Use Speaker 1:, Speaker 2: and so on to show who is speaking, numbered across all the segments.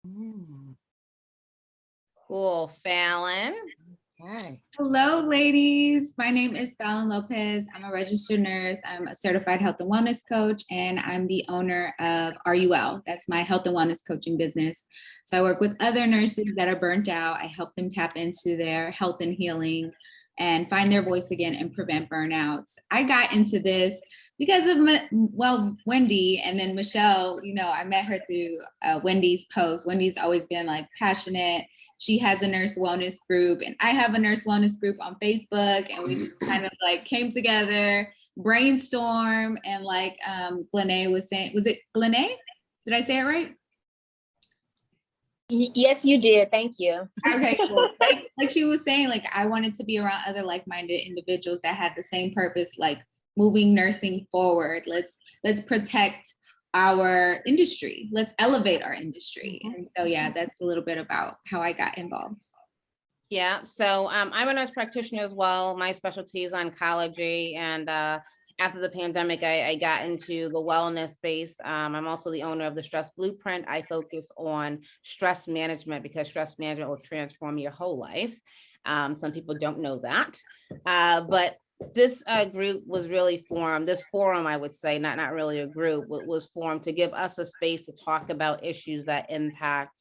Speaker 1: Mm,
Speaker 2: Cool. Fallon.
Speaker 1: okay.
Speaker 3: Hello, ladies. My name is Fallon Lopez. I'm a registered nurse. I'm a certified health and wellness coach, and I'm the owner of RUL. That's my health and wellness coaching business. So I work with other nurses that are burnt out. I help them tap into their health and healing and find their voice again and prevent burnouts. I got into this because of Wendy and then Michelle. I met her through Wendy's post. Wendy's always been like passionate. She has a nurse wellness group, and I have a nurse wellness group on Facebook, and we kind of like came together, brainstorm, and like Glenay was saying, was it Glenay? Did I say it right?
Speaker 4: Yes, you did. Thank you.
Speaker 3: Okay, cool. Like she was saying, like I wanted to be around other like-minded individuals that had the same purpose, like moving nursing forward. Let's protect our industry. Let's elevate our industry. And so yeah, that's a little bit about how I got involved.
Speaker 2: Yeah. So I'm a nurse practitioner as well. My specialty is oncology. And after the pandemic, I got into the wellness space. I'm also the owner of the Stress Blueprint. I focus on stress management because stress management will transform your whole life. Some people don't know that. But this group was really formed, this forum, I would say, not really a group, was formed to give us a space to talk about issues that impact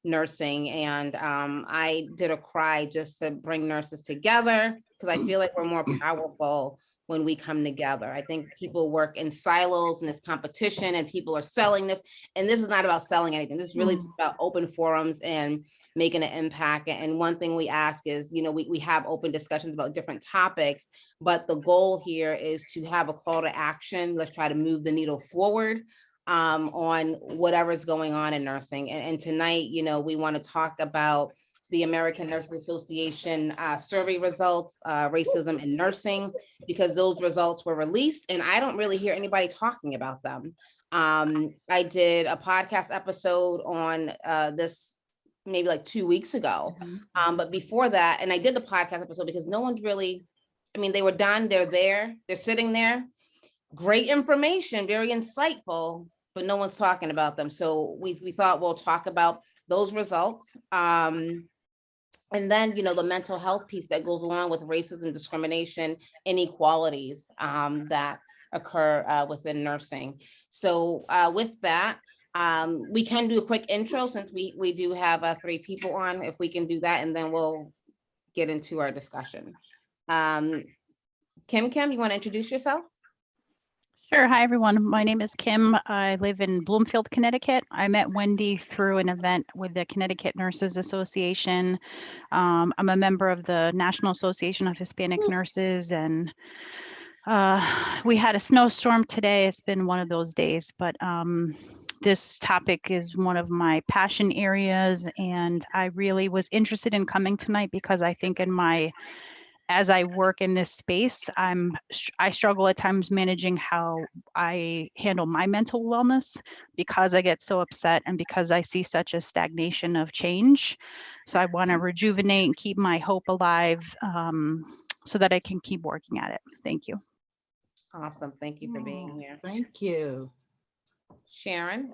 Speaker 2: nursing. And I did a cry just to bring nurses together because I feel like we're more powerful when we come together. I think people work in silos and this competition and people are selling this. And this is not about selling anything. This is really just about open forums and making an impact. And one thing we ask is, we have open discussions about different topics, but the goal here is to have a call to action. Let's try to move the needle forward on whatever's going on in nursing. And tonight, we want to talk about the American Nurses Association survey results, racism in nursing, because those results were released and I don't really hear anybody talking about them. I did a podcast episode on this maybe like 2 weeks ago. But before that, and I did the podcast episode because no one's really, they were done, they're sitting there. Great information, very insightful, but no one's talking about them. So we thought we'll talk about those results. And then, the mental health piece that goes along with racism, discrimination, inequalities that occur within nursing. So with that, we can do a quick intro since we do have 3 people on, if we can do that, and then we'll get into our discussion. Kim, you want to introduce yourself?
Speaker 5: Sure. Hi, everyone. My name is Kim. I live in Bloomfield, Connecticut. I met Wendy through an event with the Connecticut Nurses Association. I'm a member of the National Association of Hispanic Nurses, and we had a snowstorm today. It's been one of those days, but this topic is one of my passion areas, and I really was interested in coming tonight because I think as I work in this space, I struggle at times managing how I handle my mental wellness because I get so upset and because I see such a stagnation of change. So I want to rejuvenate and keep my hope alive so that I can keep working at it. Thank you.
Speaker 2: Awesome. Thank you for being here.
Speaker 1: Thank you.
Speaker 2: Sharon.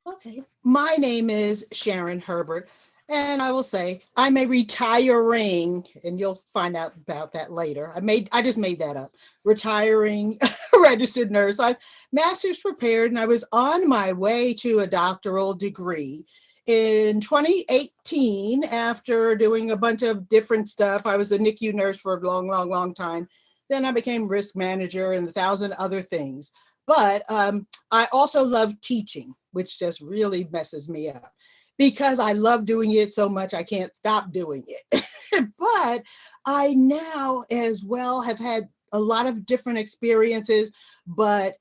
Speaker 1: Okay. My name is Sharon Herbert. And I will say I'm a retiring, and you'll find out about that later. I just made that up. Retiring registered nurse. I'm master's prepared, and I was on my way to a doctoral degree. In 2018, after doing a bunch of different stuff, I was a NICU nurse for a long time. Then I became risk manager and 1,000 other things. But I also love teaching, which just really messes me up, because I love doing it so much, I can't stop doing it. But I now as well have had a lot of different experiences. But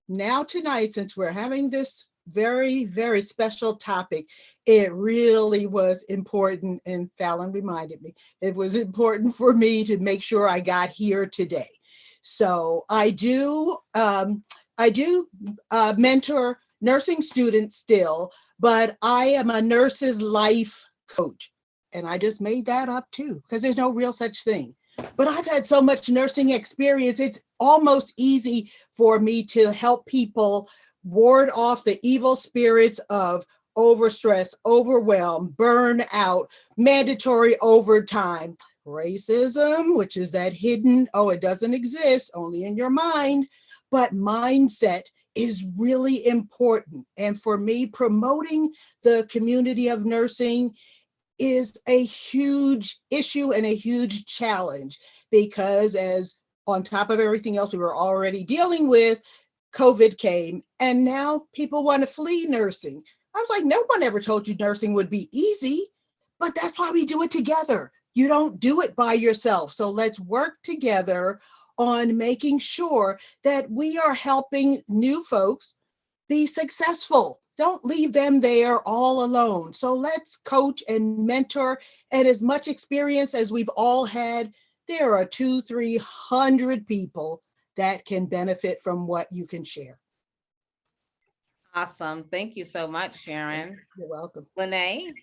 Speaker 1: now tonight, since we're having this very, very special topic, it really was important, and Fallon reminded me, it was important for me to make sure I got here today. So I do mentor nursing students still, but I am a nurse's life coach. And I just made that up too, because there's no real such thing. But I've had so much nursing experience, it's almost easy for me to help people ward off the evil spirits of overstress, overwhelm, burnout, mandatory overtime, racism, which is that hidden, oh, it doesn't exist, only in your mind, but mindset is really important. And for me, promoting the community of nursing is a huge issue and a huge challenge because, as on top of everything else we were already dealing with, COVID came and now people want to flee nursing. I was like, no one ever told you nursing would be easy, but that's why we do it together. You don't do it by yourself. So let's work together on making sure that we are helping new folks be successful. Don't leave them there all alone. So let's coach and mentor, and as much experience as we've all had, there are 200-300 people that can benefit from what you can share.
Speaker 2: Awesome. Thank you so much, Sharon.
Speaker 1: You're welcome.
Speaker 2: Lene?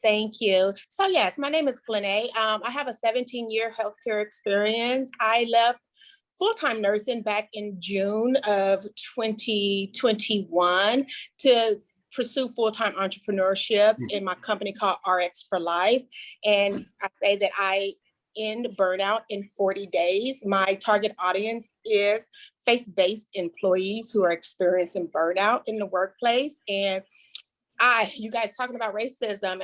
Speaker 4: Thank you. So yes, my name is Glenee. I have a 17-year healthcare experience. I left full-time nursing back in June of 2021 to pursue full-time entrepreneurship in my company called RX for Life. And I say that I end burnout in 40 days. My target audience is faith-based employees who are experiencing burnout in the workplace. And you guys talking about racism,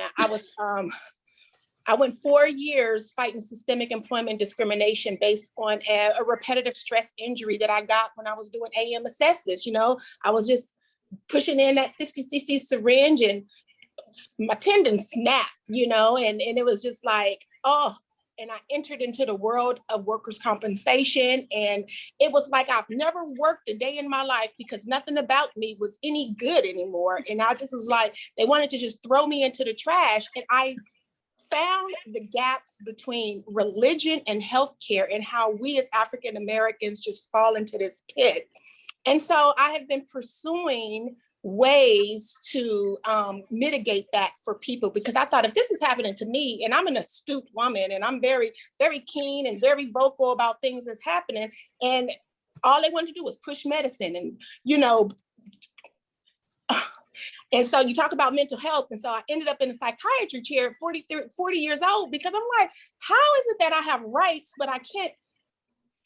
Speaker 4: I went 4 years fighting systemic employment discrimination based on a repetitive stress injury that I got when I was doing AM assessments. You know, I was just pushing in that 60-cc syringe and my tendon snapped, you know, and it was just like, oh, and I entered into the world of workers' compensation. And it was like, I've never worked a day in my life because nothing about me was any good anymore. And I just was like, they wanted to just throw me into the trash. And I found the gaps between religion and healthcare and how we as African Americans just fall into this pit. And so I have been pursuing ways to mitigate that for people, because I thought if this is happening to me, and I'm an astute woman and I'm very, very keen and very vocal about things that's happening, and all they wanted to do was push medicine and, you know, and so you talk about mental health. And so I ended up in a psychiatry chair at 40 years old, because I'm like, how is it that I have rights, but I can't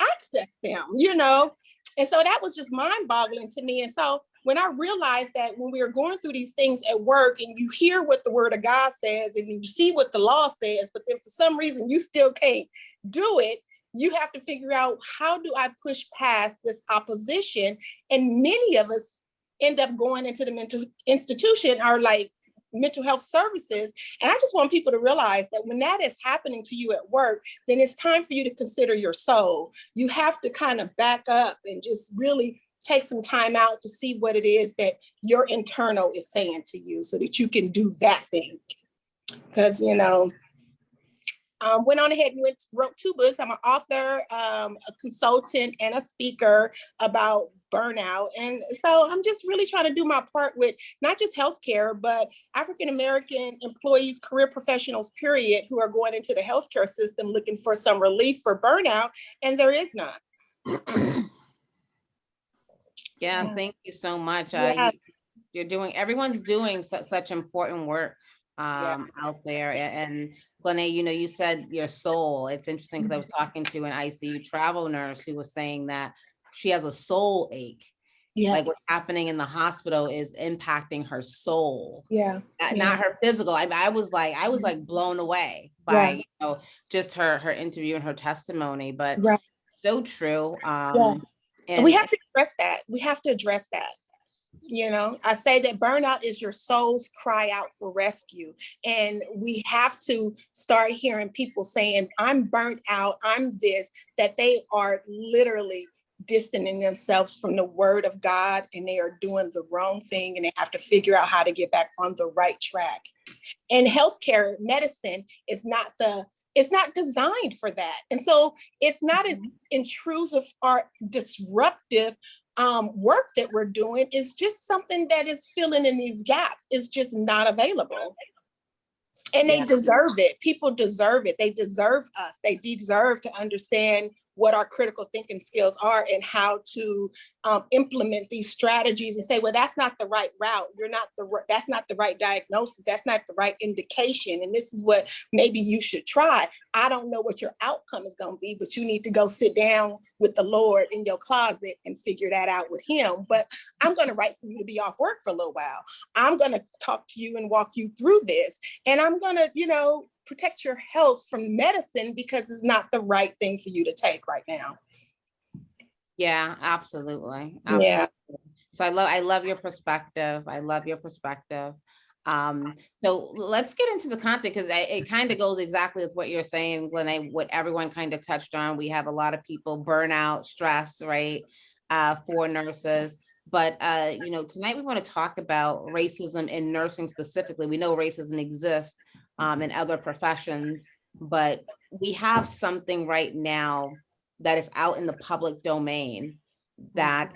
Speaker 4: access them, you know? And so that was just mind boggling to me. And so when I realized that when we are going through these things at work and you hear what the word of God says and you see what the law says, but then for some reason you still can't do it, you have to figure out, how do I push past this opposition? And many of us end up going into the mental institution or like mental health services. And I just want people to realize that when that is happening to you at work, then it's time for you to consider your soul. You have to kind of back up and just really take some time out to see what it is that your internal is saying to you so that you can do that thing. Because, you know, went on ahead and wrote 2 books. I'm an author, a consultant, and a speaker about burnout. And so I'm just really trying to do my part with not just healthcare, but African-American employees, career professionals, period, who are going into the healthcare system looking for some relief for burnout, and there is none.
Speaker 2: Yeah, thank you so much. Everyone's doing such important work out there. And Glenee, you know, you said your soul. It's interesting because I was talking to an ICU travel nurse who was saying that she has a soul ache. Yeah. Like what's happening in the hospital is impacting her soul. Yeah. Not her physical. I was like blown away by, you know, just her interview and her testimony, but so true. And
Speaker 4: we have to address that. We have to address that. You know, I say that burnout is your soul's cry out for rescue. And we have to start hearing people saying, I'm burnt out, I'm this, that they are literally distancing themselves from the word of God, and they are doing the wrong thing, and they have to figure out how to get back on the right track. And healthcare medicine is not designed for that. And so it's not an intrusive or disruptive work that we're doing. It's just something that is filling in these gaps. It's just not available. And they deserve it. People deserve it. They deserve us. They deserve to understand what our critical thinking skills are and how to implement these strategies and say, well, that's not the right route. That's not the right diagnosis. That's not the right indication. And this is what maybe you should try. I don't know what your outcome is going to be, but you need to go sit down with the Lord in your closet and figure that out with him. But I'm going to write for you to be off work for a little while. I'm going to talk to you and walk you through this. And I'm going to, protect your health from medicine because it's not the right thing for you to take right now.
Speaker 2: Yeah, absolutely.
Speaker 4: Yeah.
Speaker 2: So I love your perspective. I love your perspective. So let's get into the content, because it kind of goes exactly with what you're saying, Glenna, what everyone kind of touched on. We have a lot of people, burnout, stress, right, for nurses. But, tonight we want to talk about racism in nursing specifically. We know racism exists in other professions, but we have something right now that is out in the public domain that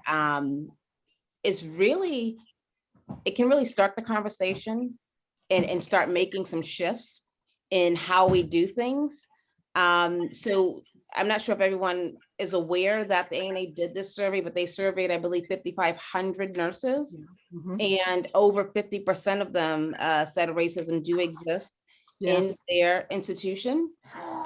Speaker 2: is really, it can really start the conversation and start making some shifts in how we do things. So I'm not sure if everyone is aware that the ANA did this survey, but they surveyed, I believe, 5,500 nurses, and over 50% of them said racism do exist in their institution.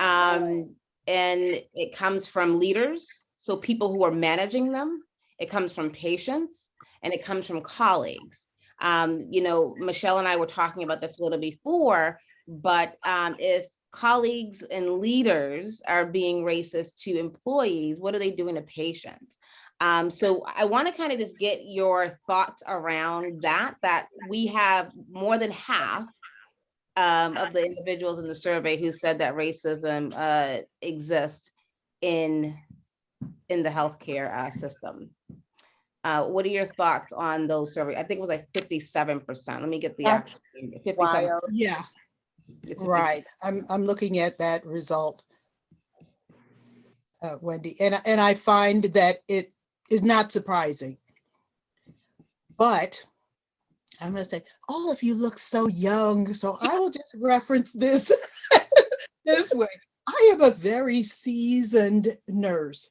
Speaker 2: And it comes from leaders, so people who are managing them. It comes from patients, and it comes from colleagues. Michelle and I were talking about this a little before, but if colleagues and leaders are being racist to employees, what are they doing to patients? So I want to kind of just get your thoughts around that we have more than half of the individuals in the survey who said that racism exists in the healthcare system. What are your thoughts on those surveys? I think it was like 57%. Let me get the
Speaker 4: That's
Speaker 2: 57%.
Speaker 4: wild.
Speaker 1: Yeah, right. I'm looking at that result, Wendy, and I find that it is not surprising. But I'm going to say, all of you look so young, so I will just reference this this way. I am a very seasoned nurse.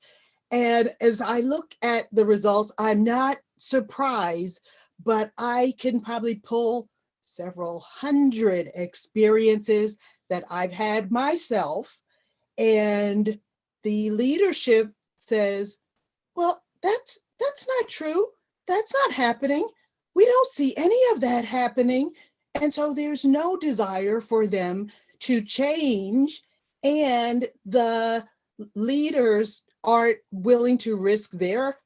Speaker 1: And as I look at the results, I'm not surprised, but I can probably pull several hundred experiences that I've had myself. And the leadership says, well, that's not true. That's not happening. We don't see any of that happening. And so there's no desire for them to change. And the leaders aren't willing to risk their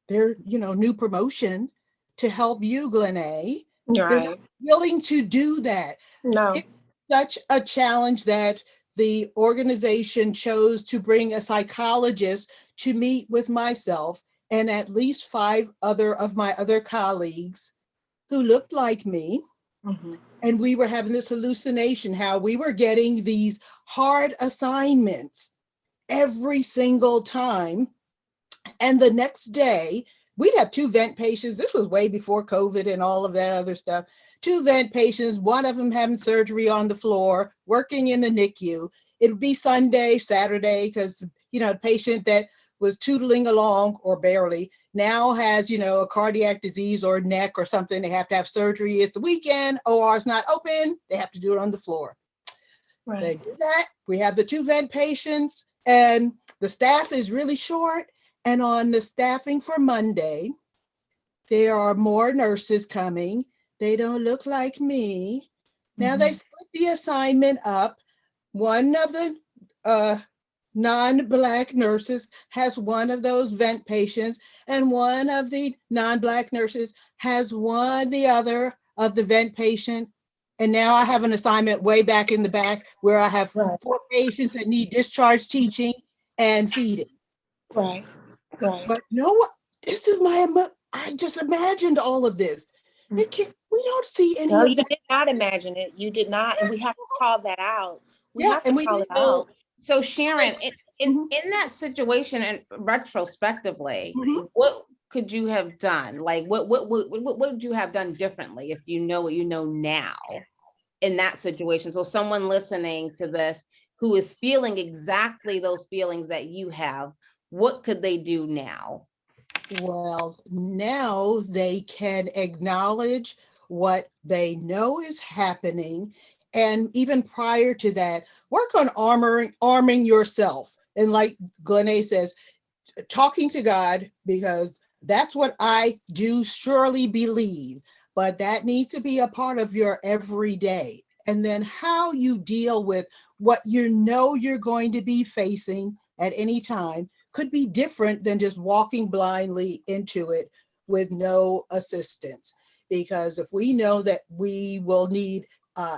Speaker 1: new promotion to help you, Glenna. They're not willing to do that.
Speaker 4: No.
Speaker 1: It's such a challenge that the organization chose to bring a psychologist to meet with myself and at least 5 of my other colleagues who looked like me. And we were having this hallucination how we were getting these hard assignments every single time. And the next day, we'd have 2 vent patients. This was way before COVID and all of that other stuff. 2 vent patients, one of them having surgery on the floor, working in the NICU. It would be Sunday, Saturday, because, the patient that was tootling along or barely now has, a cardiac disease or neck or something. They have to have surgery. It's the weekend, OR is not open. They have to do it on the floor. Right. They do that. We have the 2 vent patients and the staff is really short. And on the staffing for Monday, there are more nurses coming. They don't look like me. Now they split the assignment up. One of the non-Black nurses has one of those vent patients, and one of the non-Black nurses has the other of the vent patient. And now I have an assignment way back in the back where I have 4 patients that need discharge teaching and feeding.
Speaker 4: Right.
Speaker 1: But I just imagined all of this. We don't see any of that.
Speaker 4: You did not imagine it. You did not. And we have to call that out. We have to call it out.
Speaker 2: So Sharon, in that situation and retrospectively, what could you have done? Like what would you have done differently if you know what you know now in that situation? So someone listening to this who is feeling exactly those feelings that you have, what could they do now?
Speaker 1: Well, now they can acknowledge what they know is happening. And even prior to that, work on arming yourself. And like Glenn says, talking to God, because that's what I do surely believe, but that needs to be a part of your everyday. And then how you deal with what you know you're going to be facing at any time could be different than just walking blindly into it with no assistance. Because if we know that we will need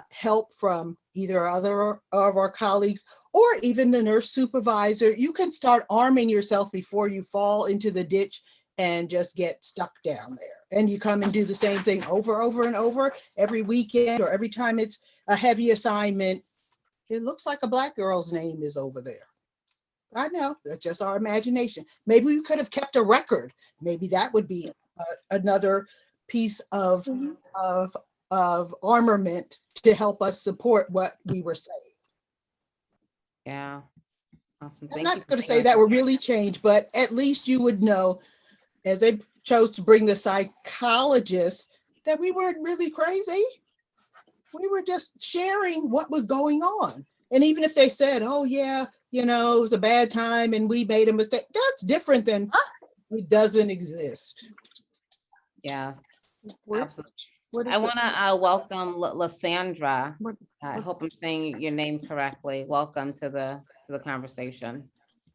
Speaker 1: help from either other of our colleagues or even the nurse supervisor, you can start arming yourself before you fall into the ditch and just get stuck down there. And you come and do the same thing over and over every weekend or every time it's a heavy assignment. It looks like a Black girl's name is over there. I know, that's just our imagination. Maybe we could have kept a record. Maybe that would be another piece of armament to help us support what we were saying.
Speaker 2: Yeah. Awesome.
Speaker 1: I'm not going to say that would really change, but at least you would know, as they chose to bring the psychologist, that we weren't really crazy. We were just sharing what was going on. And even if they said, oh yeah, you know, it was a bad time and we made a mistake, that's different than it doesn't exist.
Speaker 2: Yeah,
Speaker 1: What-
Speaker 2: absolutely.
Speaker 1: what is
Speaker 2: I
Speaker 1: it?
Speaker 2: want to welcome Lysandra. I hope I'm saying your name correctly. Welcome to the conversation.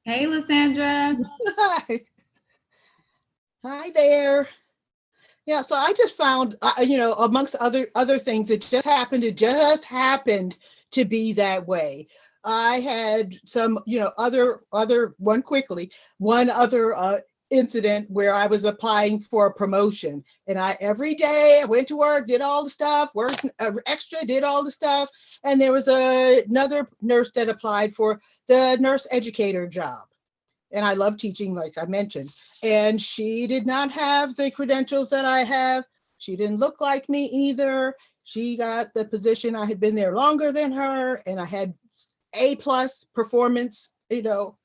Speaker 3: Hey, Lysandra.
Speaker 1: Hi. Hi there. Yeah, so I just found, you know, amongst other things, it just happened to be that way. I had some, you know, one other incident where I was applying for a promotion, and every day I went to work, did all the stuff, worked extra, did all the stuff, and there was another nurse that applied for the nurse educator job. And I love teaching, like I mentioned. And she did not have the credentials that I have. She didn't look like me either. She got the position. I had been there longer than her, and I had A+ performance, you know.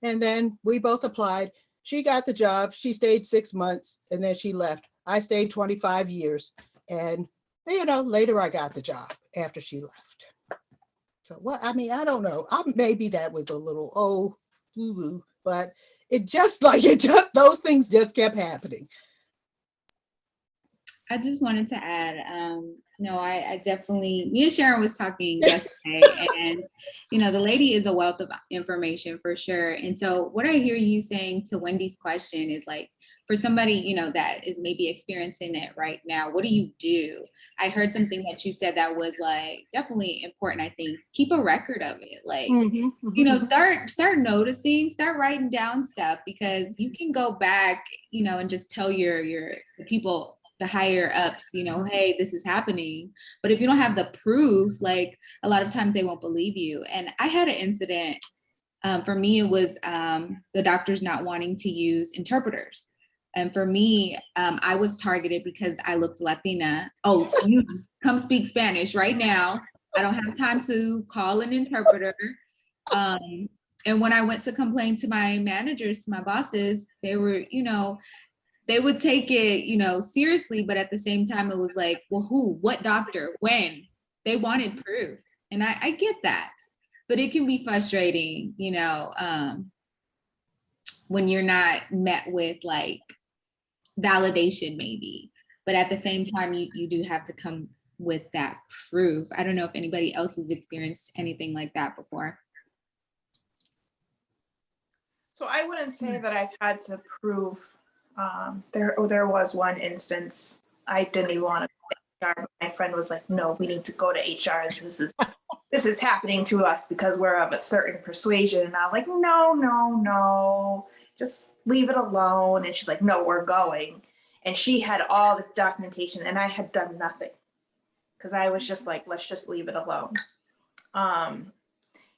Speaker 1: And then we both applied. She got the job. She stayed 6 months, and then she left. I stayed 25 years. And, you know, later I got the job after she left. So, well, I mean, I don't know. Maybe that was a little, but those things just kept happening.
Speaker 3: I just wanted to add, no, I definitely, me and Sharon was talking yesterday, and, you know, the lady is a wealth of information for sure. And so what I hear you saying to Wendy's question is like, for somebody, you know, that is maybe experiencing it right now, what do you do? I heard something that you said that was like definitely important. I think keep a record of it. Like, you know, start noticing, start writing down stuff, because you can go back, you know, and just tell the people, the higher ups, you know, hey, this is happening. But if you don't have the proof, like a lot of times they won't believe you. And I had an incident. For me, it was the doctors not wanting to use interpreters. And for me, I was targeted because I looked Latina. Oh, you come speak Spanish right now. I don't have time to call an interpreter. And when I went to complain to my managers, to my bosses, they were, you know, they would take it, you know, seriously, but at the same time, it was like, well, who, what doctor, when? They wanted proof. And I get that, but it can be frustrating, you know, when you're not met with like validation maybe, but at the same time, you do have to come with that proof. I don't know if anybody else has experienced anything like that before.
Speaker 6: So I wouldn't say that I've had to prove. There was one instance I didn't even want to go to HR, but my friend was like, no, we need to go to HR. This is happening to us because we're of a certain persuasion. And I was like, no, just leave it alone. And she's like, no, we're going. And she had all this documentation and I had done nothing because I was just like, let's just leave it alone.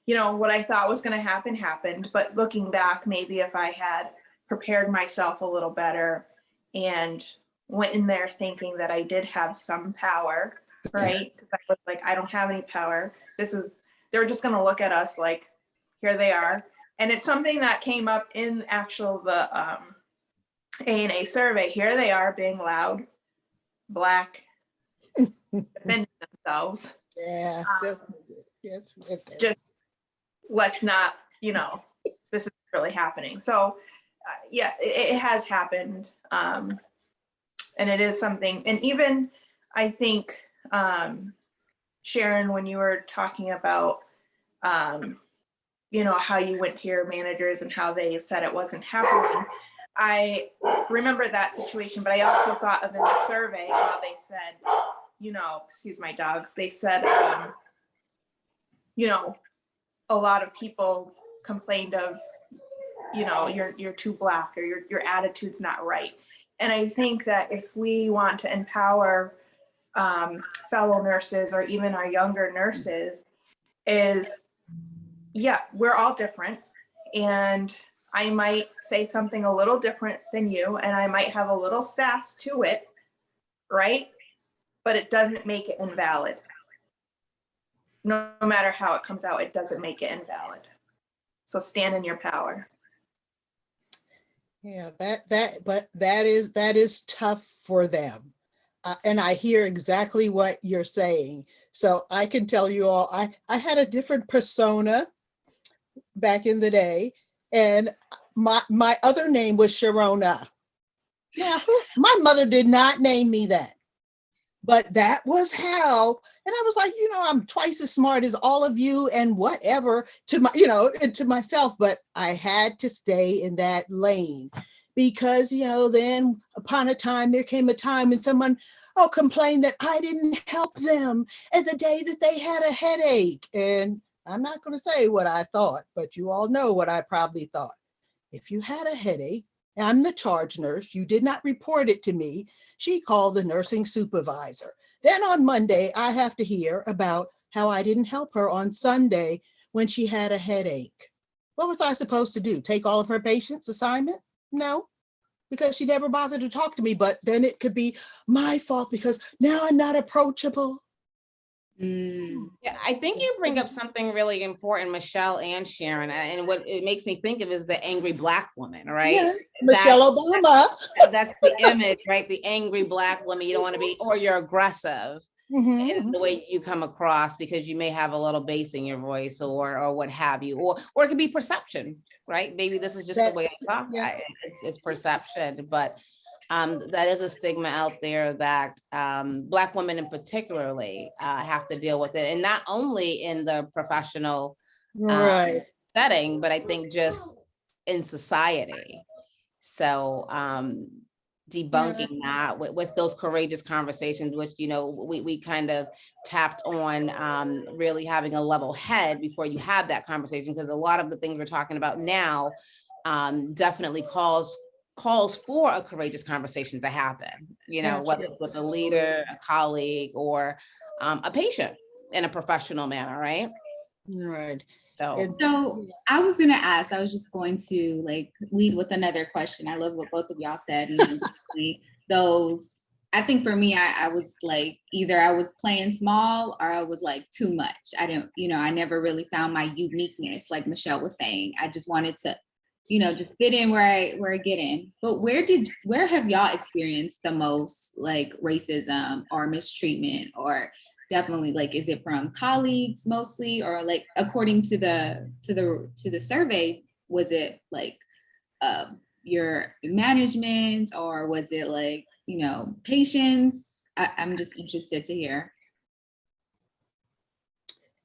Speaker 6: You know, what I thought was going to happen happened, but looking back, maybe if I had prepared myself a little better and went in there thinking that I did have some power, right? Because I was like, I don't have any power. This they're just going to look at us like, here they are. And it's something that came up in the ANA survey. Here they are being loud, Black, defending themselves.
Speaker 1: Yeah.
Speaker 6: Um,
Speaker 1: Just,
Speaker 6: just let's not, this is really happening. So yeah, it has happened. And it is something, and even I think, Sharon, when you were talking about, how you went to your managers and how they said it wasn't happening, I remember that situation, but I also thought of in the survey how they said, excuse my dogs, they said, a lot of people complained of, you're too Black, or your attitude's not right. And I think that if we want to empower fellow nurses or even our younger nurses, is, yeah, we're all different. And I might say something a little different than you, and I might have a little sass to it, right? But it doesn't make it invalid. No matter how it comes out, it doesn't make it invalid. So stand in your power.
Speaker 1: yeah, but that is tough for them. And I hear exactly what you're saying. So I can tell you all, I had a different persona back in the day, and my other name was Sharona. Now, my mother did not name me that, but that was how, and I was like, I'm twice as smart as all of you and whatever and to myself, but I had to stay in that lane because, then upon a time, there came a time when someone, complained that I didn't help them and the day that they had a headache. And I'm not going to say what I thought, but you all know what I probably thought. If you had a headache, I'm the charge nurse, you did not report it to me. She called the nursing supervisor. Then on Monday, I have to hear about how I didn't help her on Sunday when she had a headache. What was I supposed to do? Take all of her patients' assignment? No, because she never bothered to talk to me, but then it could be my fault because now I'm not approachable.
Speaker 2: Yeah, I think you bring up something really important, Michelle and Sharon, and what it makes me think of is the angry Black woman, right?
Speaker 1: Yes, Michelle Obama.
Speaker 2: That's the image, right? The angry Black woman. You don't want to be, or you're aggressive in the way you come across because you may have a little bass in your voice or what have you, or it could be perception, right? Maybe this is just the way I talk.
Speaker 1: Yeah.
Speaker 2: It's perception, but that is a stigma out there that Black women in particularly have to deal with it, and not only in the professional setting, but I think just in society. So debunking that with those courageous conversations, which we kind of tapped on, really having a level head before you have that conversation, because a lot of the things we're talking about now definitely calls for a courageous conversation to happen, whether it's with a leader, a colleague, or a patient in a professional manner, right?
Speaker 1: Right.
Speaker 3: So I was going to ask, I was just going to lead with another question. I love what both of y'all said. I think for me, I was either I was playing small or I was too much. I never really found my uniqueness, like Michelle was saying. I just wanted to just fit in where I get in. But where have y'all experienced the most racism or mistreatment, or definitely is it from colleagues mostly, or according to the survey, was it your management, or was it patients? I'm just interested to hear.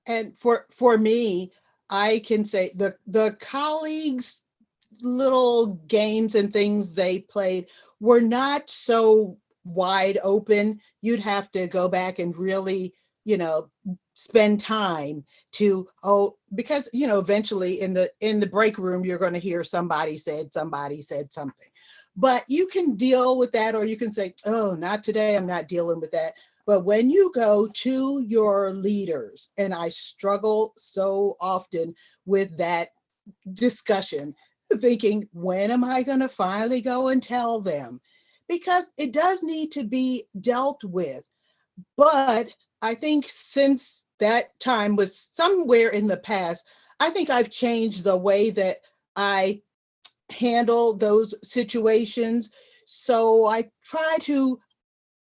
Speaker 1: And for me, I can say the colleagues' little games and things they played were not so wide open. You'd have to go back and really, spend time to, because, eventually in the break room, you're going to hear somebody said something. But you can deal with that, or you can say, oh, not today, I'm not dealing with that. But when you go to your leaders, and I struggle so often with that discussion, thinking, when am I going to finally go and tell them? Because it does need to be dealt with. But I think since that time was somewhere in the past. I think I've changed the way that I handle those situations. So I try to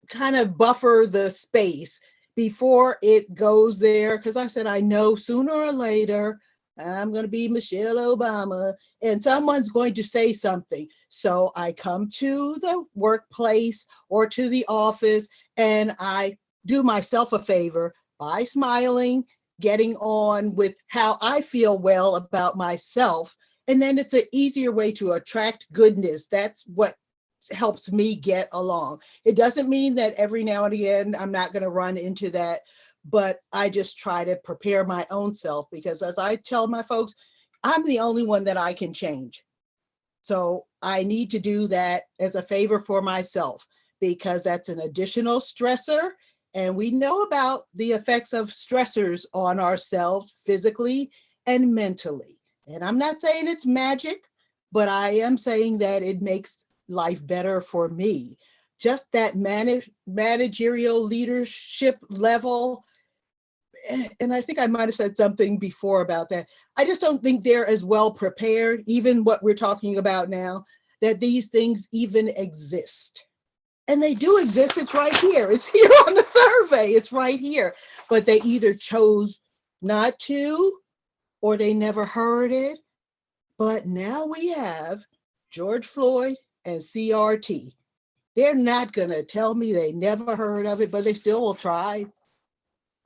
Speaker 1: kind of buffer the space before it goes there. Because I said, I know sooner or later, I'm going to be Michelle Obama and someone's going to say something. So I come to the workplace or to the office and I do myself a favor by smiling, getting on with how I feel well about myself. And then it's an easier way to attract goodness. That's what helps me get along. It doesn't mean that every now and again I'm not going to run into that, but I just try to prepare my own self, because as I tell my folks, I'm the only one that I can change. So I need to do that as a favor for myself, because that's an additional stressor. And we know about the effects of stressors on ourselves physically and mentally. And I'm not saying it's magic, but I am saying that it makes life better for me. Just that managerial leadership level. And I think I might have said something before about that. I just don't think they're as well prepared, even what we're talking about now, that these things even exist. And they do exist. It's right here. It's here on the survey. It's right here. But they either chose not to, or they never heard it. But now we have George Floyd and CRT. They're not going to tell me they never heard of it, but they still will try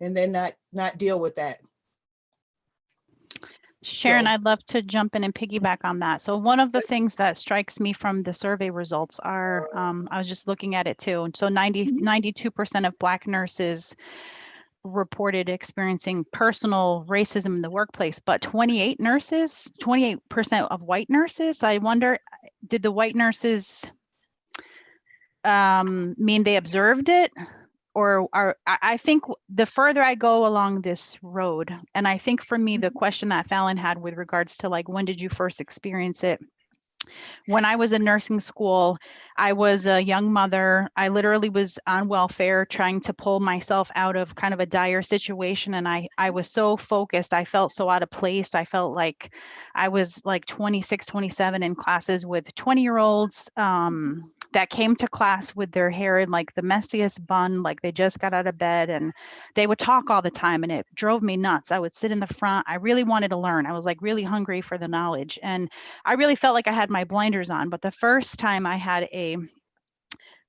Speaker 1: and then not deal with that.
Speaker 5: Sharon,
Speaker 1: So-
Speaker 5: I'd love to jump in and piggyback on that. So one of the things that strikes me from the survey results are, I was just looking at it too. So 92% of Black nurses reported experiencing personal racism in the workplace, but 28% of white nurses. So I wonder, did the white nurses mean they observed it? Or I think the further I go along this road, and I think for me, the question that Fallon had with regards to like, when did you first experience it? When I was in nursing school, I was a young mother. I literally was on welfare trying to pull myself out of kind of a dire situation. And I was so focused. I felt so out of place. I felt like I was like 26, 27 in classes with 20-year-olds that came to class with their hair in like the messiest bun, like they just got out of bed, and they would talk all the time and it drove me nuts. I would sit in the front. I really wanted to learn. I was like really hungry for the knowledge. And I really felt like I had my blinders on. But the first time I had a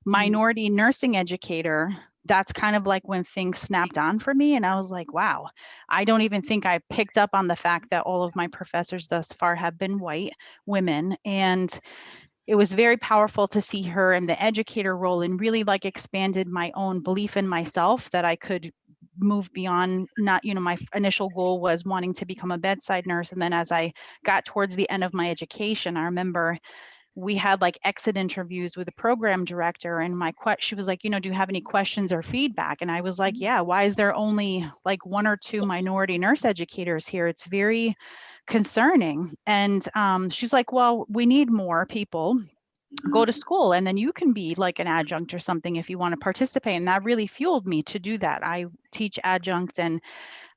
Speaker 5: minority nursing educator, that's kind of like when things snapped on for me. And I was like, wow, I don't even think I picked up on the fact that all of my professors thus far have been white women. And it was very powerful to see her in the educator role and really like expanded my own belief in myself that I could move beyond not, my initial goal was wanting to become a bedside nurse. And then as I got towards the end of my education, I remember we had like exit interviews with the program director, and she was like, do you have any questions or feedback? And I was like, yeah, why is there only like 1 or 2 minority nurse educators here? It's very concerning. And she's like, well, we need more people. Go to school and then you can be like an adjunct or something if you want to participate. And that really fueled me to do that. I teach adjunct, and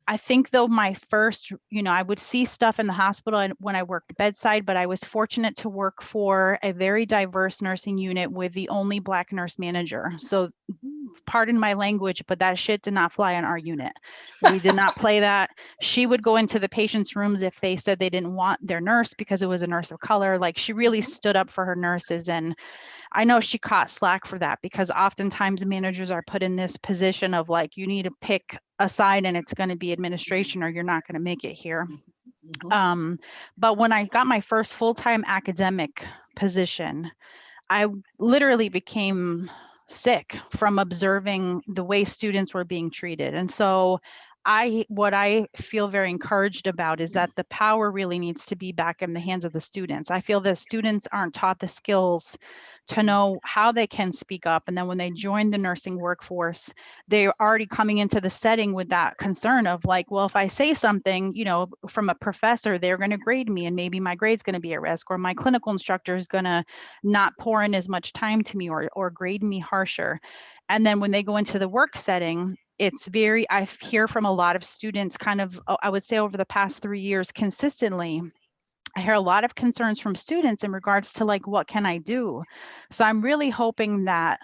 Speaker 5: I think though my first, I would see stuff in the hospital when I worked bedside, but I was fortunate to work for a very diverse nursing unit with the only Black nurse manager. So pardon my language, but that shit did not fly on our unit. We did not play that. She would go into the patients' rooms if they said they didn't want their nurse because it was a nurse of color. Like, she really stood up for her nurses. And I know she caught slack for that, because oftentimes managers are put in this position of like, you need to pick a side and it's going to be administration or you're not going to make it here. But when I got my first full-time academic position, I literally became sick from observing the way students were being treated. And so what I feel very encouraged about is that the power really needs to be back in the hands of the students. I feel that students aren't taught the skills to know how they can speak up. And then when they join the nursing workforce, they're already coming into the setting with that concern of like, well, if I say something, from a professor, they're going to grade me and maybe my grade's going to be at risk, or my clinical instructor is going to not pour in as much time to me or grade me harsher. And then when they go into the work setting, it's very, I hear from a lot of students kind of, I would say over the past 3 years consistently, I hear a lot of concerns from students in regards to like, what can I do? So I'm really hoping that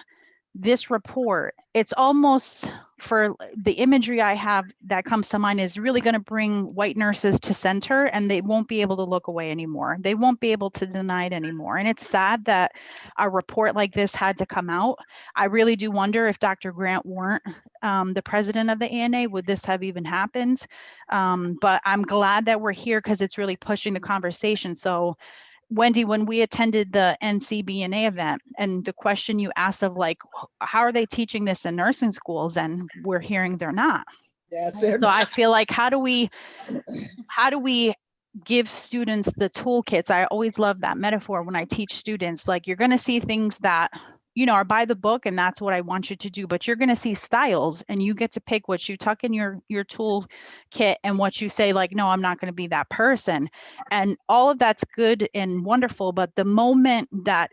Speaker 5: this report, it's almost, for the imagery I have that comes to mind, is really going to bring white nurses to center, and they won't be able to look away anymore. They won't be able to deny it anymore. And it's sad that a report like this had to come out. I really do wonder if Dr. Grant weren't the president of the ANA, would this have even happened? But I'm glad that we're here because it's really pushing the conversation. So Wendy, when we attended the NCBNA event, and the question you asked of like, how are they teaching this in nursing schools? And we're hearing they're not.
Speaker 1: Yes,
Speaker 5: So I feel like, how do we give students the toolkits? I always love that metaphor when I teach students, like, you're going to see things that, you know, are by the book, and that's what I want you to do, but you're going to see styles, and you get to pick what you tuck in your tool kit and what you say, like, no, I'm not going to be that person. And all of that's good and wonderful. But the moment that,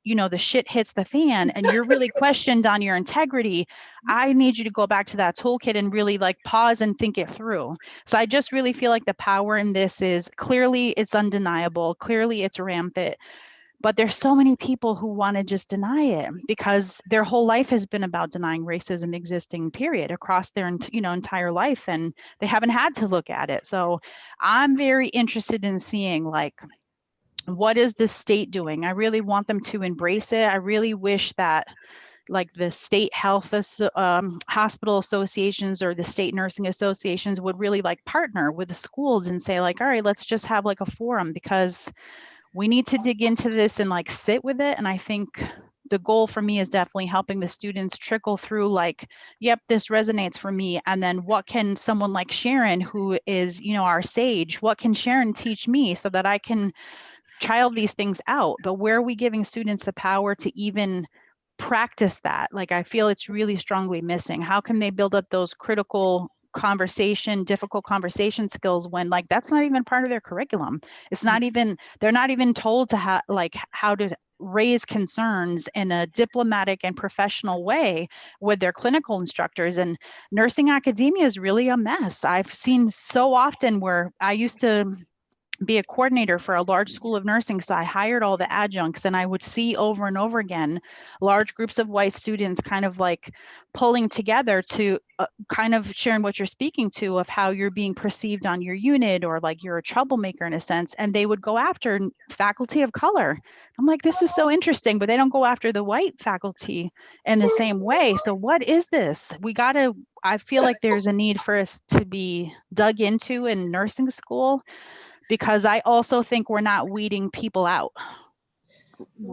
Speaker 5: you know, the shit hits the fan and you're really questioned on your integrity, I need you to go back to that toolkit and really like pause and think it through. So I just really feel like the power in this is, clearly it's undeniable, clearly it's rampant, but there's so many people who want to just deny it because their whole life has been about denying racism existing, period, across their entire life, and they haven't had to look at it. So I'm very interested in seeing, like, what is the state doing? I really want them to embrace it. I really wish that, like, the state health hospital associations or the state nursing associations would really like partner with the schools and say, like, all right, let's just have like a forum, because we need to dig into this and like sit with it. And I think the goal for me is definitely helping the students trickle through, like, yep, this resonates for me. And then what can someone like Sharon, who is, you know, our sage, what can Sharon teach me so that I can trial these things out? But where are we giving students the power to even practice that? Like, I feel it's really strongly missing. How can they build up those critical difficult conversation skills when, like, that's not even part of their curriculum? It's not even, they're not even told to how to raise concerns in a diplomatic and professional way with their clinical instructors. And nursing academia is really a mess. I've seen so often where I used to be a coordinator for a large school of nursing. So I hired all the adjuncts, and I would see over and over again large groups of white students kind of like pulling together to kind of sharing what you're speaking to, of how you're being perceived on your unit, or like you're a troublemaker in a sense. And they would go after faculty of color. I'm like, this is so interesting, but they don't go after the white faculty in the same way. So what is this? I feel like there's a need for us to be dug into in nursing school, because I also think we're not weeding people out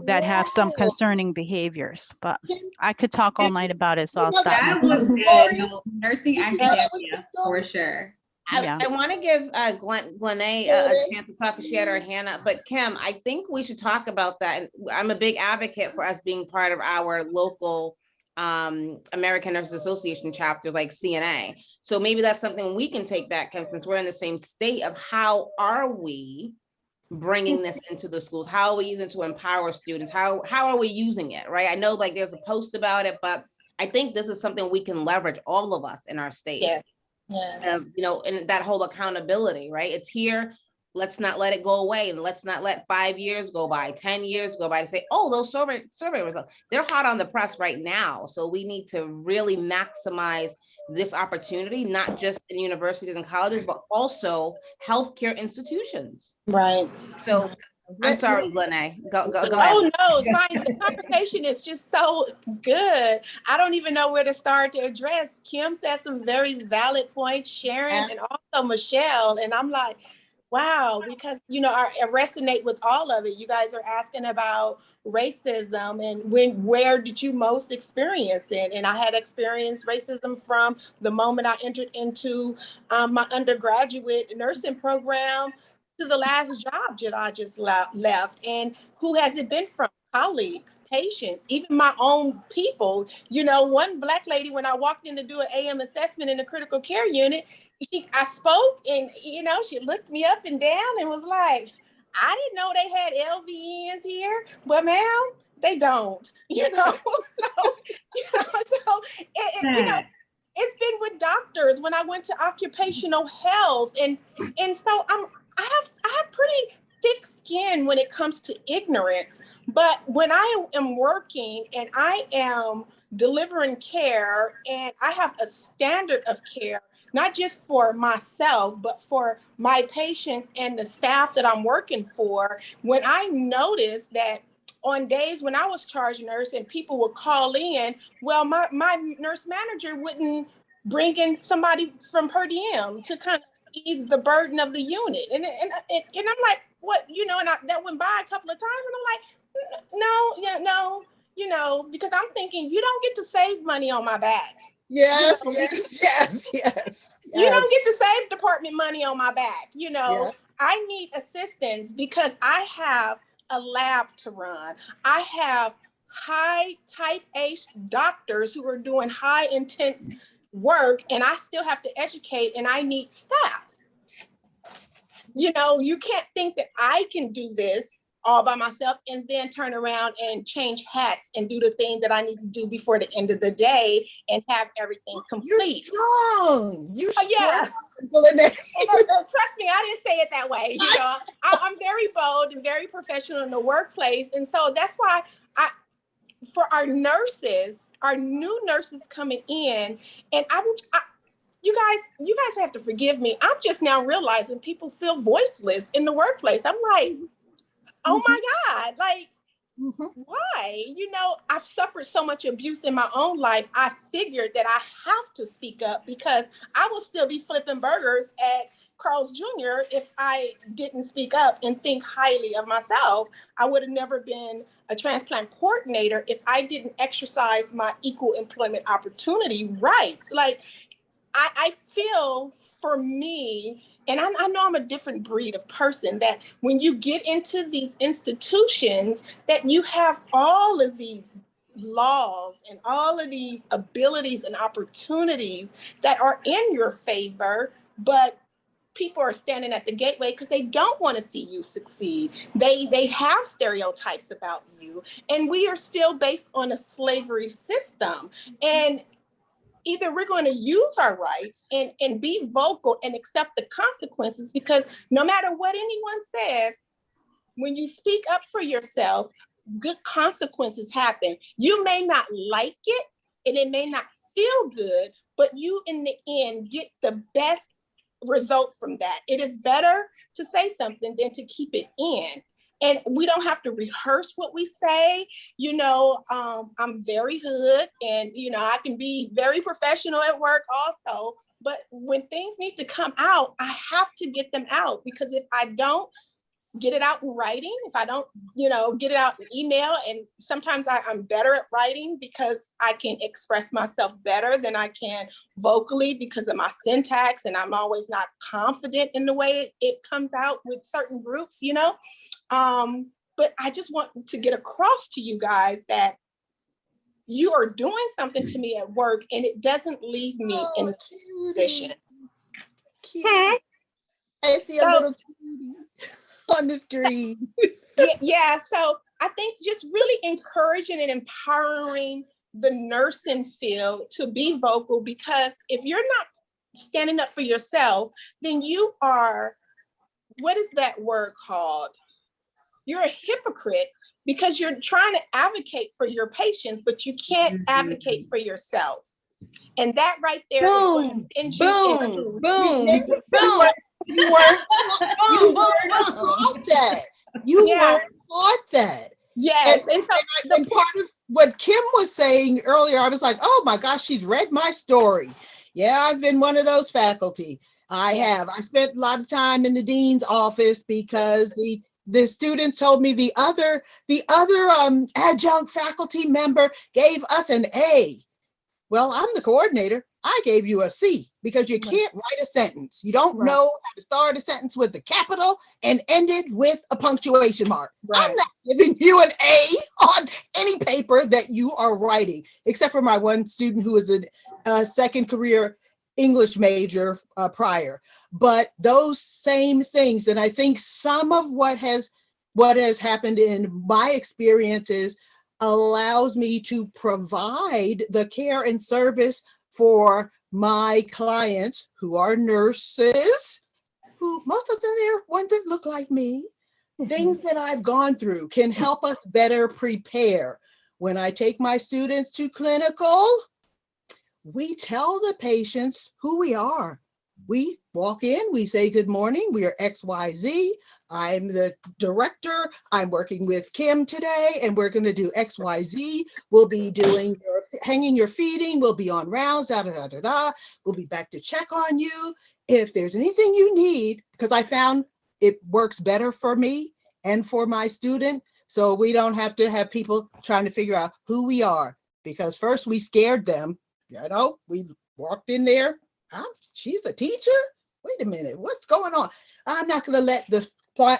Speaker 5: that have some concerning behaviors. But I could talk all night about it, so I'll stop.
Speaker 3: That was good. No, nursing academia for sure.
Speaker 2: I want to give Glennae a chance to talk, because she had her hand up. But Kim, I think we should talk about that. I'm a big advocate for us being part of our local American Nurses Association chapter, like CNA. So maybe that's something we can take back, Kim, since we're in the same state, of how are we bringing this into the schools? How are we using it to empower students? How are we using it, right? I know, like, there's a post about it, but I think this is something we can leverage, all of us in our state.
Speaker 4: Yeah. Yes.
Speaker 2: You know, and that whole accountability, right? It's here. Let's not let it go away, and let's not let 5 years go by, 10 years go by to say, oh, those survey results, they're hot on the press right now. So we need to really maximize this opportunity, not just in universities and colleges, but also healthcare institutions.
Speaker 4: Right.
Speaker 2: So I'm sorry, Glennae. Go ahead.
Speaker 4: Oh no, it's fine. The conversation is just so good. I don't even know where to start to address. Kim said some very valid points, Sharon, and also Michelle. And I'm like, wow, because, you know, I resonate with all of it. You guys are asking about racism and where did you most experience it? And I had experienced racism from the moment I entered into my undergraduate nursing program to the last job that I just left. And who has it been from? Colleagues, patients, even my own people. You know, one Black lady, when I walked in to do an AM assessment in the critical care unit, I spoke, and, you know, she looked me up and down and was like, I didn't know they had LVNs here. Well, ma'am, they don't, you know. So, you know, It's been with doctors when I went to occupational health, and so I have pretty thick skin when it comes to ignorance. But when I am working and I am delivering care, and I have a standard of care, not just for myself, but for my patients and the staff that I'm working for, when I noticed that on days when I was charge nurse and people would call in, well, my nurse manager wouldn't bring in somebody from per diem to kind of ease the burden of the unit. And I'm like, what, and that went by a couple of times, and I'm like, no, yeah, no, because I'm thinking, you don't get to save money on my back.
Speaker 1: Yes,
Speaker 4: You know,
Speaker 1: yes.
Speaker 4: You don't get to save department money on my back.
Speaker 1: Yeah.
Speaker 4: I need assistance because I have a lab to run. I have high type A doctors who are doing high intense work, and I still have to educate, and I need staff. You can't think that I can do this all by myself and then turn around and change hats and do the thing that I need to do before the end of the day and have everything complete.
Speaker 1: You're strong. You strong.
Speaker 4: Yeah. And, trust me, I didn't say it that way. I'm very bold and very professional in the workplace. And so that's why for our nurses, our new nurses coming in, and you guys have to forgive me. I'm just now realizing people feel voiceless in the workplace. I'm like, oh my God, like, why? I've suffered so much abuse in my own life. I figured that I have to speak up because I will still be flipping burgers at Carl's Jr. if I didn't speak up and think highly of myself. I would have never been a transplant coordinator if I didn't exercise my equal employment opportunity rights. Like, I feel for me, and I know I'm a different breed of person, that when you get into these institutions, that you have all of these laws and all of these abilities and opportunities that are in your favor, but people are standing at the gateway because they don't want to see you succeed. They have stereotypes about you, and we are still based on a slavery system. And either we're going to use our rights and be vocal and accept the consequences, because no matter what anyone says, when you speak up for yourself, good consequences happen. You may not like it and it may not feel good, but you in the end get the best result from that. It is better to say something than to keep it in. And we don't have to rehearse what we say. I'm very hood, and, I can be very professional at work also. But when things need to come out, I have to get them out, because if I don't get it out in writing, if I don't, get it out in email, and sometimes I'm better at writing because I can express myself better than I can vocally because of my syntax, and I'm always not confident in the way it comes out with certain groups, but I just want to get across to you guys that you are doing something to me at work, and it doesn't leave me in the position.
Speaker 1: I see a little cutie on the screen.
Speaker 4: Yeah, so I think just really encouraging and empowering the nursing field to be vocal, because if you're not standing up for yourself, then you are, what is that word called? You're a hypocrite, because you're trying to advocate for your patients, but you can't advocate for yourself. And that right there is going to send you into
Speaker 1: You weren't taught that. You weren't taught that.
Speaker 4: Yes.
Speaker 1: And part of what Kim was saying earlier, I was like, oh my gosh, she's read my story. Yeah, I've been one of those faculty. I have. I spent a lot of time in the dean's office because the students told me the other adjunct faculty member gave us an A. Well, I'm the coordinator. I gave you a C because you can't write a sentence. You don't know how to start a sentence with a capital and end it with a punctuation mark. I'm not giving you an A on any paper that you are writing, except for my one student who is a second career English major prior. But those same things, and I think some of what has happened in my experiences allows me to provide the care and service for my clients who are nurses, who most of them are ones that look like me, things that I've gone through can help us better prepare. When I take my students to clinical, we tell the patients who we are. We walk in, we say, good morning, we are XYZ. I'm the director. I'm working with Kim today, and we're going to do XYZ. We'll be doing hanging your feeding. We'll be on rounds, da, da, da, da, da. We'll be back to check on you. If there's anything you need, because I found it works better for me and for my student. So we don't have to have people trying to figure out who we are, because first we scared them. You know, we walked in there. She's a teacher? Wait a minute, what's going on? I'm not going to let the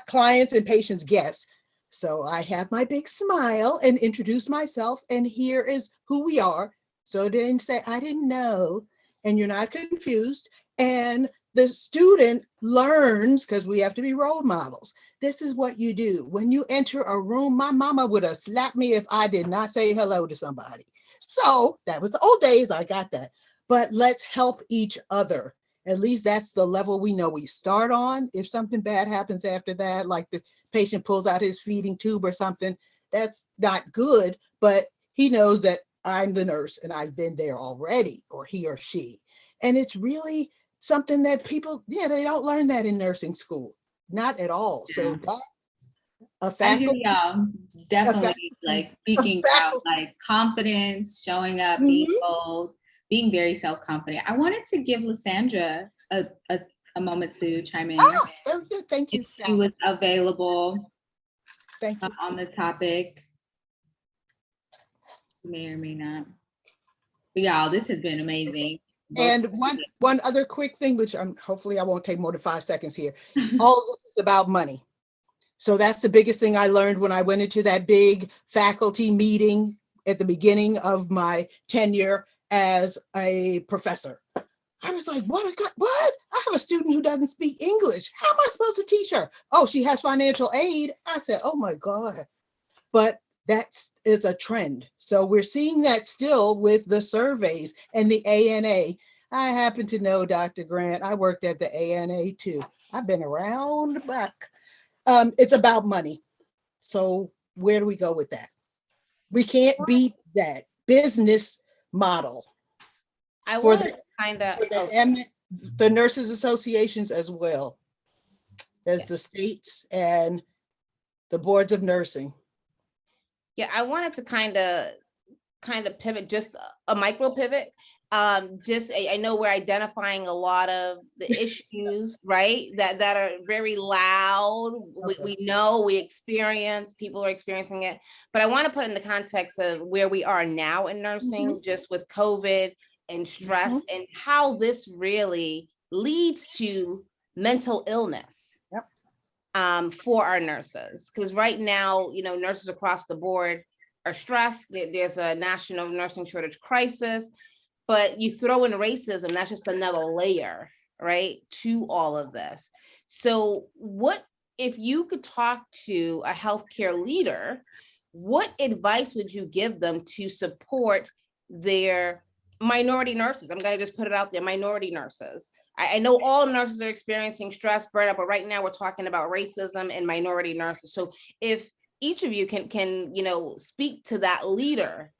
Speaker 1: clients and patients guess. So I have my big smile and introduce myself, and here is who we are. So they didn't say, I didn't know, and you're not confused. And the student learns, because we have to be role models. This is what you do. When you enter a room, my mama would have slapped me if I did not say hello to somebody. So that was the old days, I got that. But let's help each other. At least that's the level we know we start on. If something bad happens after that, like the patient pulls out his feeding tube or something, that's not good, but he knows that I'm the nurse and I've been there already, or he or she. And it's really something that people, they don't learn that in nursing school, not at all. So that's a faculty.
Speaker 3: Definitely like speaking about like confidence, showing up, being bold, being very self-confident. I wanted to give Lysandra a moment to chime in.
Speaker 1: Thank you.
Speaker 3: If she was available.
Speaker 1: Thank you.
Speaker 3: On the topic. May or may not. But y'all, this has been amazing.
Speaker 1: And one other quick thing, which hopefully I won't take more than 5 seconds here. All of this is about money. So that's the biggest thing I learned when I went into that big faculty meeting at the beginning of my tenure as a professor. I was like, what? I have a student who doesn't speak English. How am I supposed to teach her? Oh, she has financial aid. I said, oh my God. But that is a trend. So we're seeing that still with the surveys and the ANA. I happen to know Dr. Grant. I worked at the ANA too. I've been around back. It's about money. So where do we go with that? We can't beat that business model.
Speaker 2: I want to kind of
Speaker 1: the nurses associations as well as the states and the boards of nursing.
Speaker 2: Yeah, I wanted to kind of pivot, just a micro pivot. I know we're identifying a lot of the issues, right? That are very loud. Okay. We know, we experience, people are experiencing it. But I want to put in the context of where we are now in nursing, just with COVID and stress, and how this really leads to mental illness. For our nurses, because right now, nurses across the board are stressed. There's a national nursing shortage crisis, but you throw in racism, that's just another layer, right, to all of this. So what if you could talk to a healthcare leader, what advice would you give them to support their minority nurses? I'm going to just put it out there, minority nurses. I know all nurses are experiencing stress, burnout, but right now we're talking about racism and minority nurses. So if each of you can speak to that leader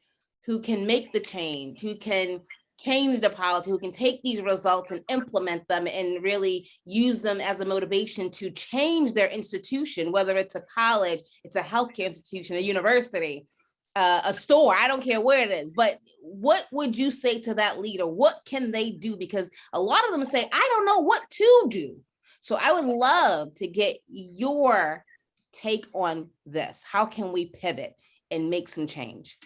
Speaker 2: who can make the change, who can change the policy, who can take these results and implement them and really use them as a motivation to change their institution, whether it's a college, it's a healthcare institution, a university, a store, I don't care where it is, but what would you say to that leader? What can they do? Because a lot of them say, I don't know what to do. So I would love to get your take on this. How can we pivot and make some change?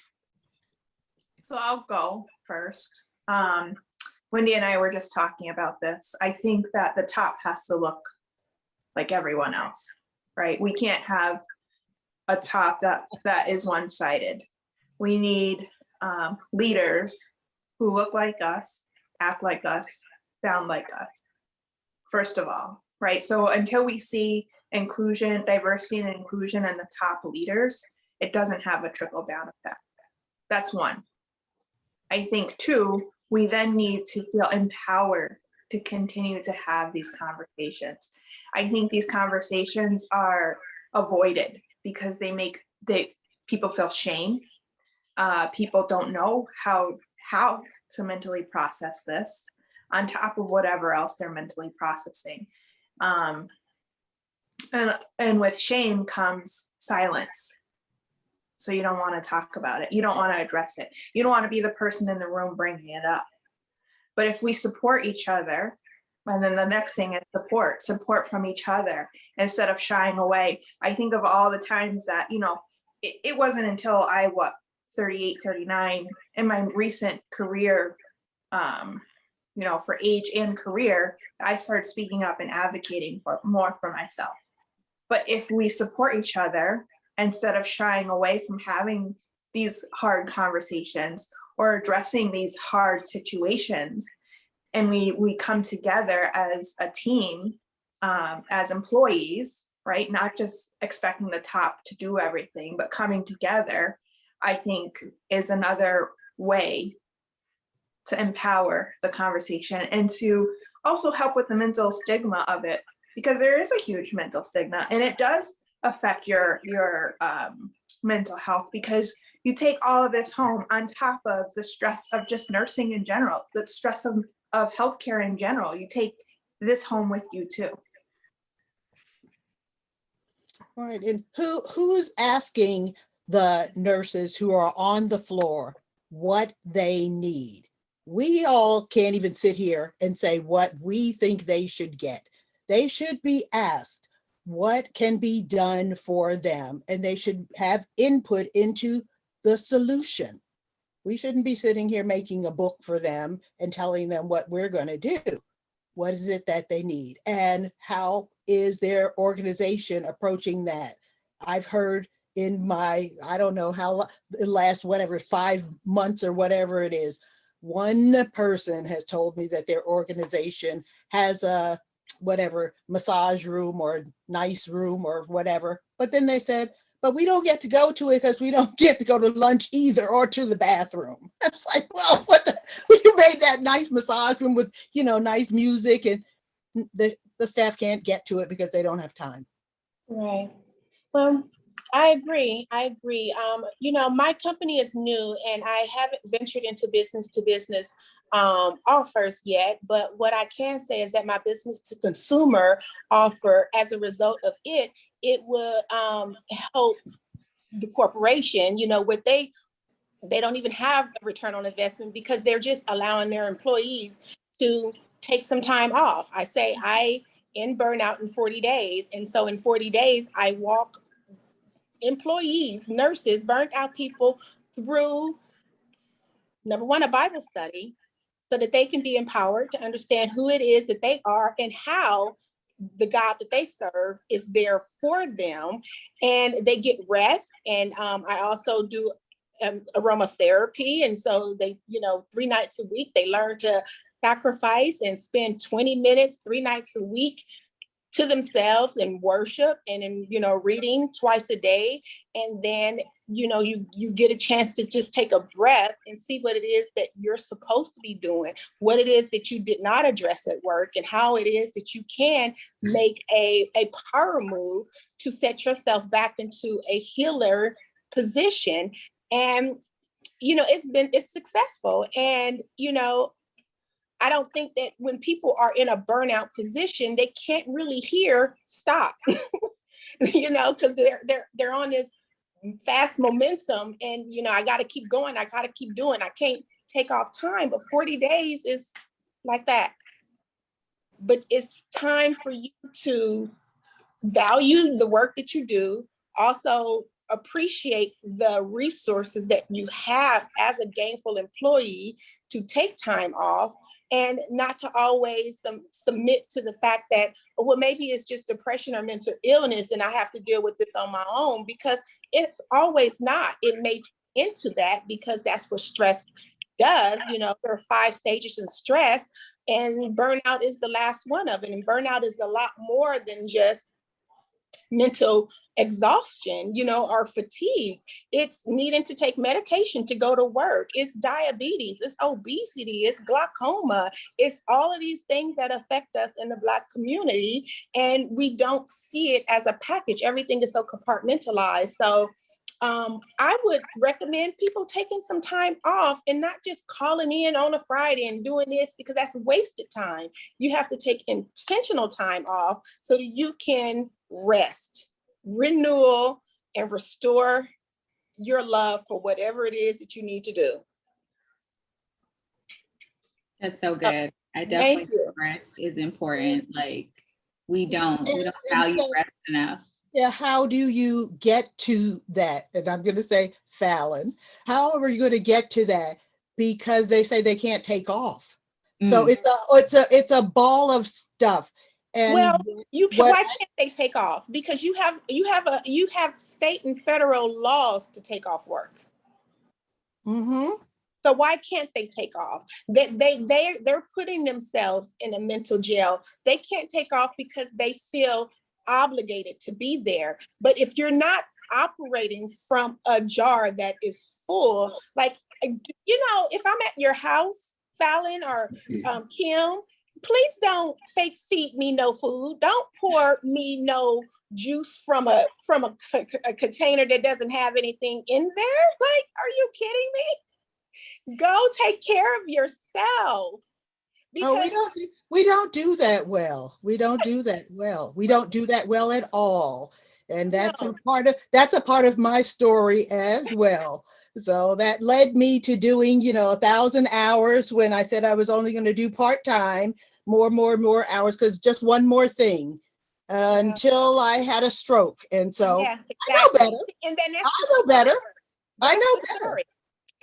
Speaker 6: So I'll go first. Wendy and I were just talking about this. I think that the top has to look like everyone else, right? We can't have a top that is one-sided. We need leaders who look like us, act like us, sound like us, first of all, right? So until we see inclusion, diversity and inclusion in the top leaders, it doesn't have a trickle down effect. That's one. I think two, we then need to feel empowered to continue to have these conversations. I think these conversations are avoided because people feel shame. People don't know how to mentally process this on top of whatever else they're mentally processing. And with shame comes silence. So you don't want to talk about it. You don't want to address it. You don't want to be the person in the room bringing it up. But if we support each other, and then the next thing is support from each other instead of shying away. I think of all the times that, it wasn't until 38, 39 in my recent career, for age and career, I started speaking up and advocating more for myself. But if we support each other instead of shying away from having these hard conversations or addressing these hard situations, and we come together as a team, as employees, right? Not just expecting the top to do everything, but coming together, I think is another way to empower the conversation and to also help with the mental stigma of it, because there is a huge mental stigma and it does affect your mental health, because you take all of this home on top of the stress of just nursing in general, the stress of healthcare in general. You take this home with you too.
Speaker 1: All right, and who's asking the nurses who are on the floor what they need? We all can't even sit here and say what we think they should get. They should be asked what can be done for them, and they should have input into the solution. We shouldn't be sitting here making a book for them and telling them what we're going to do. What is it that they need? And how is their organization approaching that? I've heard in my, I don't know how, the last 5 months or whatever it is, one person has told me that their organization has a massage room or nice room or whatever. But then they said, but we don't get to go to it because we don't get to go to lunch either or to the bathroom. I was like, well, you made that nice massage room with, nice music, and the staff can't get to it because they don't have time.
Speaker 4: Right. Well, I agree. My company is new and I haven't ventured into business to business offers yet. But what I can say is that my business to consumer offer, as a result of it would help the corporation, what they don't even have a return on investment because they're just allowing their employees to take some time off. I say I end burnout in 40 days. And so in 40 days, I walk employees, nurses, burnt out people through, number one, a Bible study so that they can be empowered to understand who it is that they are and how the God that they serve is there for them, and they get rest. And I also do aromatherapy. And so they, 3 nights a week, they learn to sacrifice and spend 20 minutes, 3 nights a week to themselves and worship and in, reading twice a day. And then, you get a chance to just take a breath and see what it is that you're supposed to be doing, what it is that you did not address at work, and how it is that you can make a power move to set yourself back into a healer position. And, it's successful. And, I don't think that when people are in a burnout position, they can't really hear stop, because they're on this fast momentum and, I got to keep going. I got to keep doing. I can't take off time, but 40 days is like that. But it's time for you to value the work that you do. Also appreciate the resources that you have as a gainful employee to take time off, and not to always submit to the fact that, well, maybe it's just depression or mental illness and I have to deal with this on my own, because it's always not. It may turn into that because that's what stress does. There are 5 stages in stress, and burnout is the last one of it. And burnout is a lot more than just mental exhaustion, or fatigue. It's needing to take medication to go to work. It's diabetes, it's obesity, it's glaucoma. It's all of these things that affect us in the Black community. And we don't see it as a package. Everything is so compartmentalized. So I would recommend people taking some time off and not just calling in on a Friday and doing this, because that's wasted time. You have to take intentional time off so that you can rest, renewal, and restore your love for whatever it is that you need to do.
Speaker 3: That's so good. I definitely think rest is important. Like we don't value rest enough.
Speaker 1: Yeah, how do you get to that? And I'm going to say, Fallon, how are you going to get to that? Because they say they can't take off. So it's a ball of stuff. And
Speaker 4: why can't they take off? Because you have state and federal laws to take off work.
Speaker 1: Mm-hmm.
Speaker 4: So why can't they take off? They're putting themselves in a mental jail. They can't take off because they feel obligated to be there. But if you're not operating from a jar that is full, like, if I'm at your house, Fallon or Kim, please don't fake feed me no food. Don't pour me no juice from a container that doesn't have anything in there. Like, are you kidding me? Go take care of yourself. Because
Speaker 1: we don't do that well. We don't do that well. We don't do that well at all. And that's a part of my story as well. So that led me to doing, 1,000 hours when I said I was only going to do part-time, more hours, because just one more thing until I had a stroke. And so
Speaker 4: exactly.
Speaker 1: I know better.
Speaker 4: And then
Speaker 1: I know better.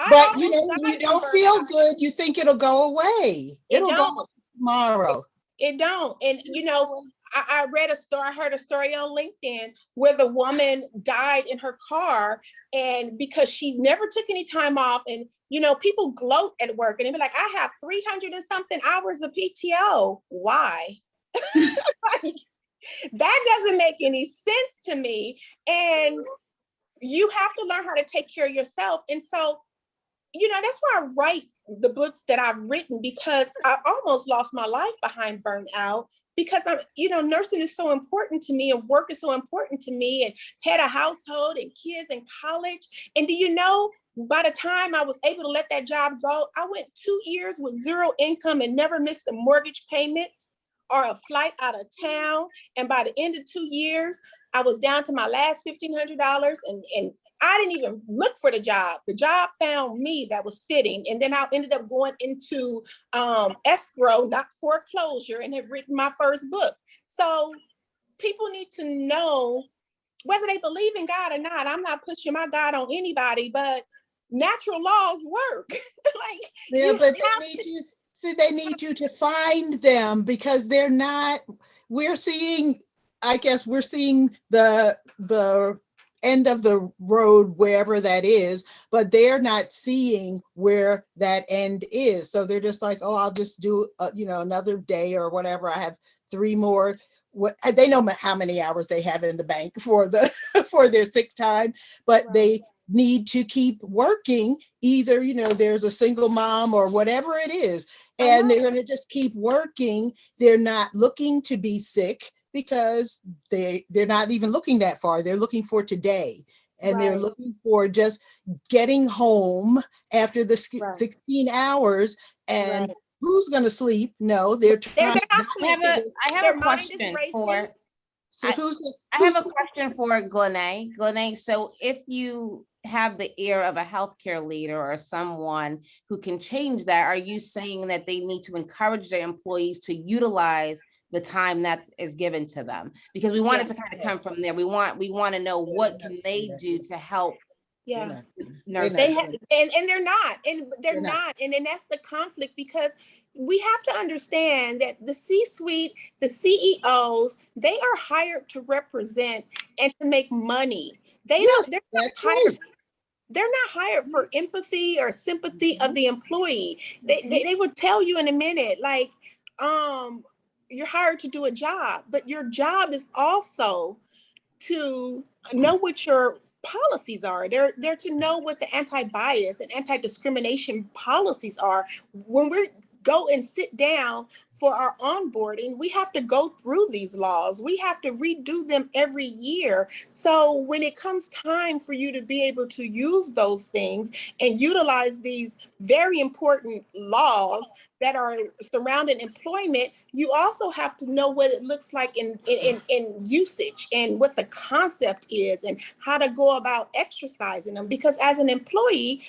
Speaker 1: But you don't feel good. You think it'll go away. It'll go tomorrow.
Speaker 4: It don't. And I read a story. I heard a story on LinkedIn where the woman died in her car, and because she never took any time off. And people gloat at work and they be like, I have 300 and something hours of PTO. Why? Like, that doesn't make any sense to me. And you have to learn how to take care of yourself. And so, that's why I write the books that I've written, because I almost lost my life behind burnout, because nursing is so important to me and work is so important to me, and had a household and kids in college. And do you know, by the time I was able to let that job go, I went 2 years with zero income and never missed a mortgage payment or a flight out of town. And by the end of 2 years, I was down to my last $1,500, and I didn't even look for the job. The job found me that was fitting. And then I ended up going into escrow, not foreclosure, and have written my first book. So people need to know, whether they believe in God or not. I'm not pushing my God on anybody, but natural laws work.
Speaker 1: They need you to find them, because they're not, we're seeing the end of the road, wherever that is, but they're not seeing where that end is. So they're just like, oh, I'll just do, another day or whatever. I have 3 more. They know how many hours they have in the bank for their sick time, but they need to keep working. Either, there's a single mom or whatever it is, and they're going to just keep working. They're not looking to be sick, because they're not even looking that far. They're looking for today, and they're looking for just getting home after the 16 hours. And who's going to sleep? No, they're trying.
Speaker 2: I have a question for.
Speaker 1: So
Speaker 2: I have a question for Glenay. Glenay, so if you have the ear of a healthcare leader or someone who can change that, are you saying that they need to encourage their employees to utilize the time that is given to them? Because we want it to kind of come from there. We want to know what can they do to help.
Speaker 4: Nurses. And they're not, and they're not. And then that's the conflict, because we have to understand that the C-suite, the CEOs, they are hired to represent and to make money. They're not hired for empathy or sympathy of the employee. They would tell you in a minute, like, you're hired to do a job, but your job is also to know what your policies are. They're to know what the anti-bias and anti-discrimination policies are. When we go and sit down for our onboarding, we have to go through these laws. We have to redo them every year. So when it comes time for you to be able to use those things and utilize these very important laws that are surrounding employment, you also have to know what it looks like in usage and what the concept is and how to go about exercising them. Because as an employee,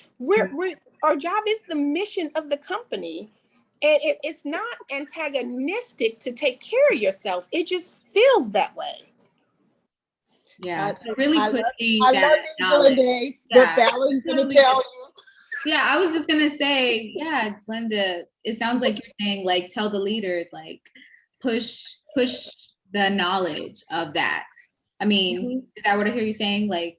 Speaker 4: our job is the mission of the company. And it's not antagonistic to take care of yourself. It just feels that way.
Speaker 3: Yeah, so really
Speaker 1: I
Speaker 3: pushing
Speaker 1: love
Speaker 3: that
Speaker 1: you,
Speaker 3: knowledge.
Speaker 1: Glenda.
Speaker 3: Yeah,
Speaker 1: What Valen's gonna
Speaker 3: totally.
Speaker 1: tell you.
Speaker 3: Yeah, I was just gonna say, yeah, Glenda, it sounds like you're saying, like, tell the leaders, like, push the knowledge of that. I mean, is that what I hear you saying? Like,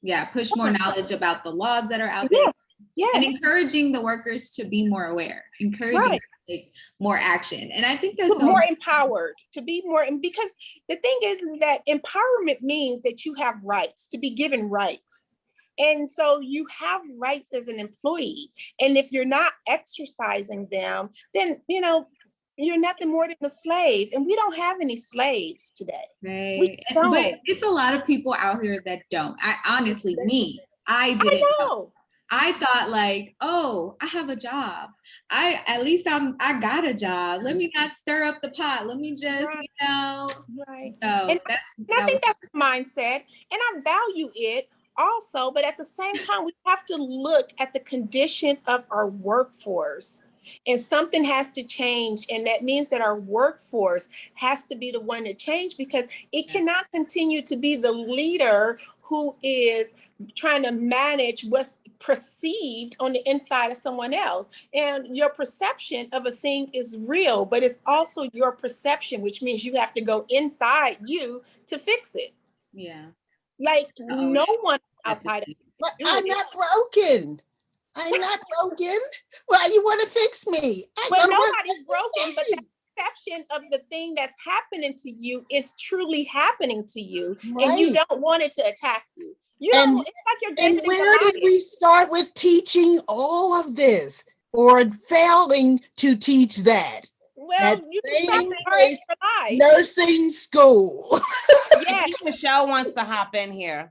Speaker 4: Yeah.
Speaker 3: push more knowledge about the laws that are out there.
Speaker 4: Yes.
Speaker 3: And encouraging the workers to be more aware, encouraging them to take more action. And I think that's
Speaker 4: more empowered, to be more, because the thing is that empowerment means that you have rights, to be given rights. And so you have rights as an employee. And if you're not exercising them, then, you're nothing more than a slave. And we don't have any slaves today.
Speaker 3: Right. But it's a lot of people out here that don't. I didn't know. I thought like, oh, I have a job. I got a job. Let me not stir up the pot. Let me just,
Speaker 4: Right.
Speaker 3: So
Speaker 4: and I think that's the mindset, and I value it also. But at the same time, we have to look at the condition of our workforce, and something has to change. And that means that our workforce has to be the one to change, because it cannot continue to be the leader who is trying to manage what's perceived on the inside of someone else. And your perception of a thing is real, but it's also your perception, which means you have to go inside you to fix it.
Speaker 3: Yeah.
Speaker 4: Like no one outside of
Speaker 1: But I'm not broken. I'm not broken. Well, you want to fix me?
Speaker 4: Well, nobody's broken, but the perception of the thing that's happening to you is truly happening to you, and you don't want it to attack you. It's like you're David
Speaker 1: and where did we start with teaching all of this, or failing to teach that?
Speaker 4: Well, you can
Speaker 1: nursing school.
Speaker 2: Yes, Michelle wants to hop in here.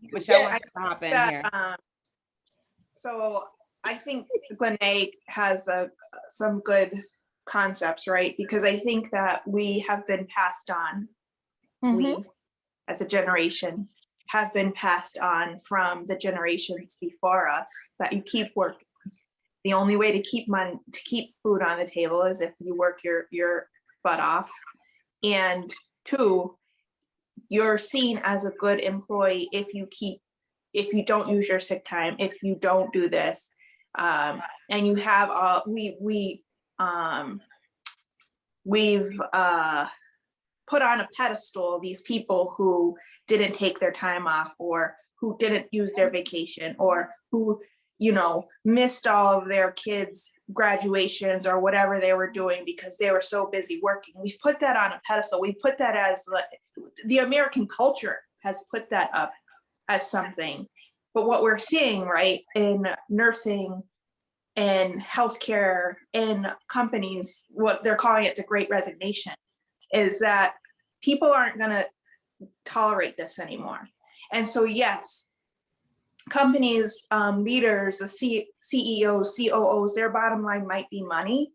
Speaker 6: So I think Glennae has some good concepts, right? Because I think that we have been passed on, we as a generation have been passed on from the generations before us, that you keep working. The only way to keep money, to keep food on the table, is if you work your butt off. And 2, you're seen as a good employee if you don't use your sick time, if you don't do this, and you have we've put on a pedestal these people who didn't take their time off, or who didn't use their vacation, or who missed all of their kids' graduations or whatever they were doing because they were so busy working. We've put that on a pedestal. We put that as the American culture has put that up as something. But what we're seeing, right, in nursing and healthcare and companies, what they're calling it the Great Resignation, is that people aren't going to tolerate this anymore. And so, yes, companies, leaders, the CEOs, COOs, their bottom line might be money,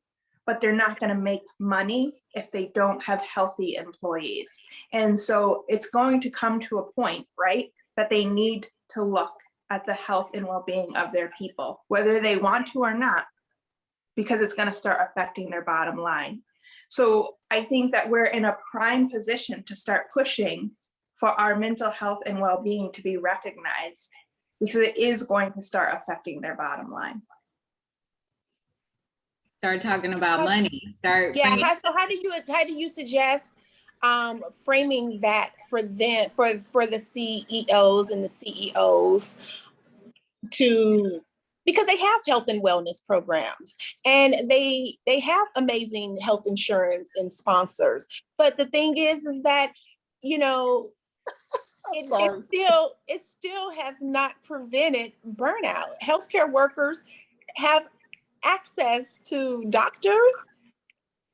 Speaker 6: but they're not going to make money if they don't have healthy employees. And so it's going to come to a point, right, that they need to look at the health and well-being of their people, whether they want to or not, because it's going to start affecting their bottom line. So I think that we're in a prime position to start pushing for our mental health and well-being to be recognized, because it is going to start affecting their bottom line.
Speaker 3: Start talking about money. So
Speaker 4: how do you suggest framing that for them, for the CEOs and the CEOs, because they have health and wellness programs, and they have amazing health insurance and sponsors. But the thing is that,
Speaker 1: Sorry.
Speaker 4: it still has not prevented burnout. Healthcare workers have access to doctors,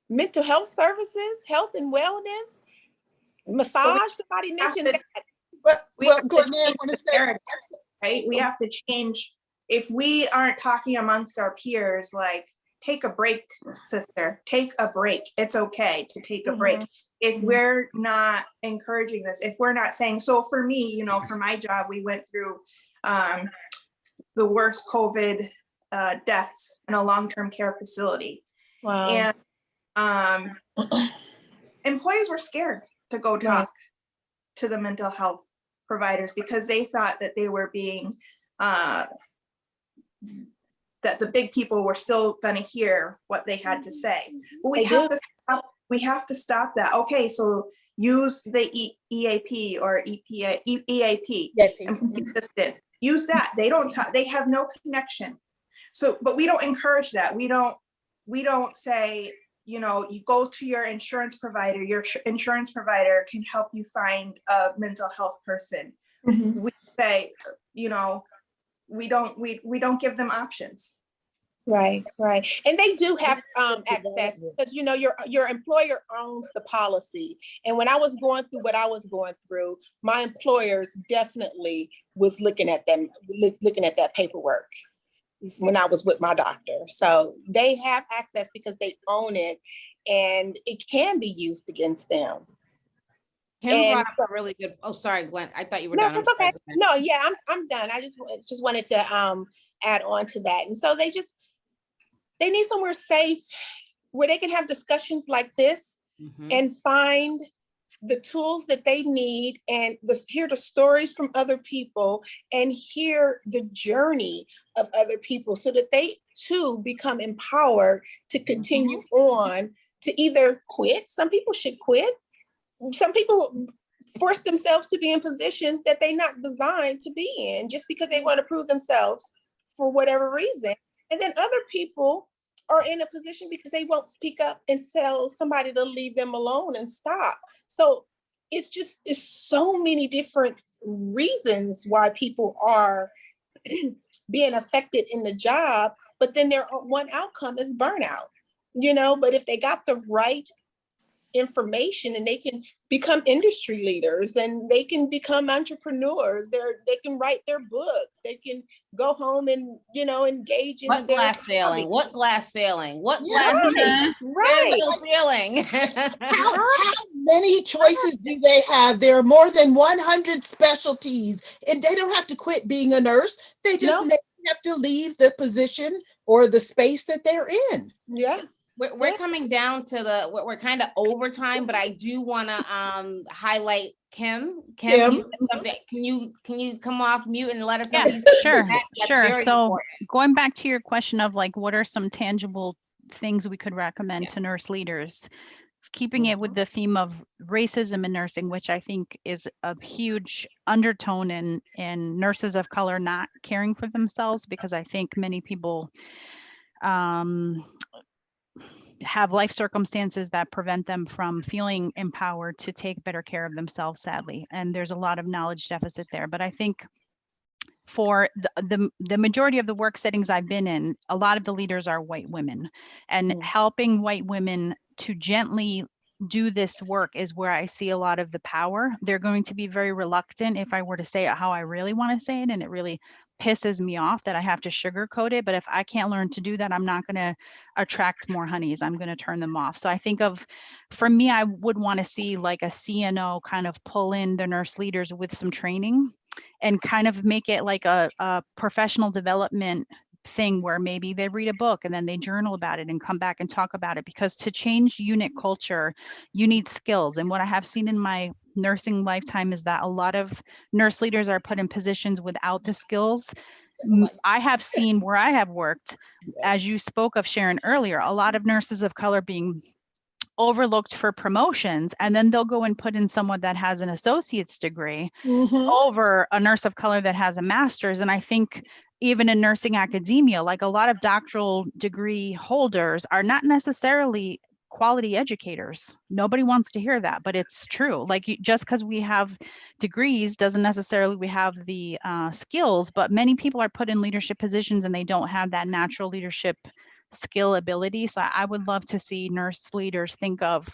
Speaker 4: mental health services, health and wellness, massage. Somebody mentioned
Speaker 6: to-
Speaker 4: that.
Speaker 1: But,
Speaker 6: We
Speaker 1: well,
Speaker 6: have to
Speaker 1: Courtney, I
Speaker 6: change
Speaker 1: want to
Speaker 6: the
Speaker 1: say,
Speaker 6: narrative, right? We have to change, if we aren't talking amongst our peers, like, take a break, sister, take a break. It's okay to take a break. If we're not encouraging this, if we're not saying, so for me, you know, for my job, we went through the worst COVID deaths in a long-term care facility.
Speaker 4: Wow.
Speaker 6: And employees were scared to go talk to the mental health providers because they thought that they were being, that the big people were still going to hear what they had to say. But we have to stop that. Okay, so use the EAP or EAP, employee assistant. Use that. They don't talk, they have no connection. So, but we don't encourage that. We don't say, you know, you go to your insurance provider. Your insurance provider can help you find a mental health person. We say, you know, we don't give them options.
Speaker 4: Right. And they do have access because, you know, your employer owns the policy. And when I was going through what I was going through, my employers definitely was looking at that paperwork when I was with my doctor. So they have access because they own it and it can be used against them.
Speaker 2: Kim
Speaker 4: And
Speaker 2: brought up a really good, oh, sorry, Gwen, I thought you were
Speaker 4: No,
Speaker 2: done. I'm
Speaker 4: it's
Speaker 2: sorry,
Speaker 4: okay.
Speaker 2: go ahead.
Speaker 4: No, yeah, I'm done. I just wanted to add on to that. And so they need somewhere safe where they can have discussions like this and find the tools that they need and hear the stories from other people and hear the journey of other people so that they too become empowered to continue on to either quit. Some people should quit. Some people force themselves to be in positions that they're not designed to be in just because they want to prove themselves for whatever reason. And then other people are in a position because they won't speak up and tell somebody to leave them alone and stop. So it's so many different reasons why people are being affected in the job, but then their one outcome is burnout, you know, but if they got the right information and they can become industry leaders and they can become entrepreneurs, they can write their books, they can go home and, you know, engage in
Speaker 2: What
Speaker 4: their
Speaker 2: glass ceiling?
Speaker 4: hobby.
Speaker 2: What glass ceiling? What
Speaker 1: Yeah,
Speaker 2: glass?
Speaker 4: Right.
Speaker 2: There's no ceiling.
Speaker 1: how many choices do they have? There are more than 100 specialties, and they don't have to quit being a nurse. They just
Speaker 4: No.
Speaker 1: may have to leave the position or the space that they're in.
Speaker 4: Yeah.
Speaker 2: We're coming down to we're kind of over time, but I do want to highlight Kim. Kim, you said something. Can you come off mute and let us know?
Speaker 5: Yeah, sure.
Speaker 2: That's
Speaker 5: Sure.
Speaker 2: very
Speaker 5: So
Speaker 2: important.
Speaker 5: going back to your question of like, what are some tangible things we could recommend to nurse leaders? Keeping it with the theme of racism in nursing, which I think is a huge undertone in nurses of color not caring for themselves, because I think many people have life circumstances that prevent them from feeling empowered to take better care of themselves, sadly. And there's a lot of knowledge deficit there. But I think for the majority of the work settings I've been in, a lot of the leaders are white women, and helping white women to gently do this work is where I see a lot of the power. They're going to be very reluctant if I were to say it how I really want to say it, and it really pisses me off that I have to sugarcoat it. But if I can't learn to do that, I'm not going to attract more honeys. I'm going to turn them off. So I think for me, I would want to see like a CNO kind of pull in the nurse leaders with some training and kind of make it like a professional development thing where maybe they read a book and then they journal about it and come back and talk about it. Because to change unit culture, you need skills. And what I have seen in my nursing lifetime is that a lot of nurse leaders are put in positions without the skills. I have seen where I have worked, as you spoke of, Sharon, earlier, a lot of nurses of color being overlooked for promotions, and then they'll go and put in someone that has an associate's degree over a nurse of color that has a master's. And I think even in nursing academia, like a lot of doctoral degree holders are not necessarily quality educators. Nobody wants to hear that, but it's true. Like just because we have degrees doesn't necessarily we have the skills, but many people are put in leadership positions and they don't have that natural leadership skill ability. So I would love to see nurse leaders think of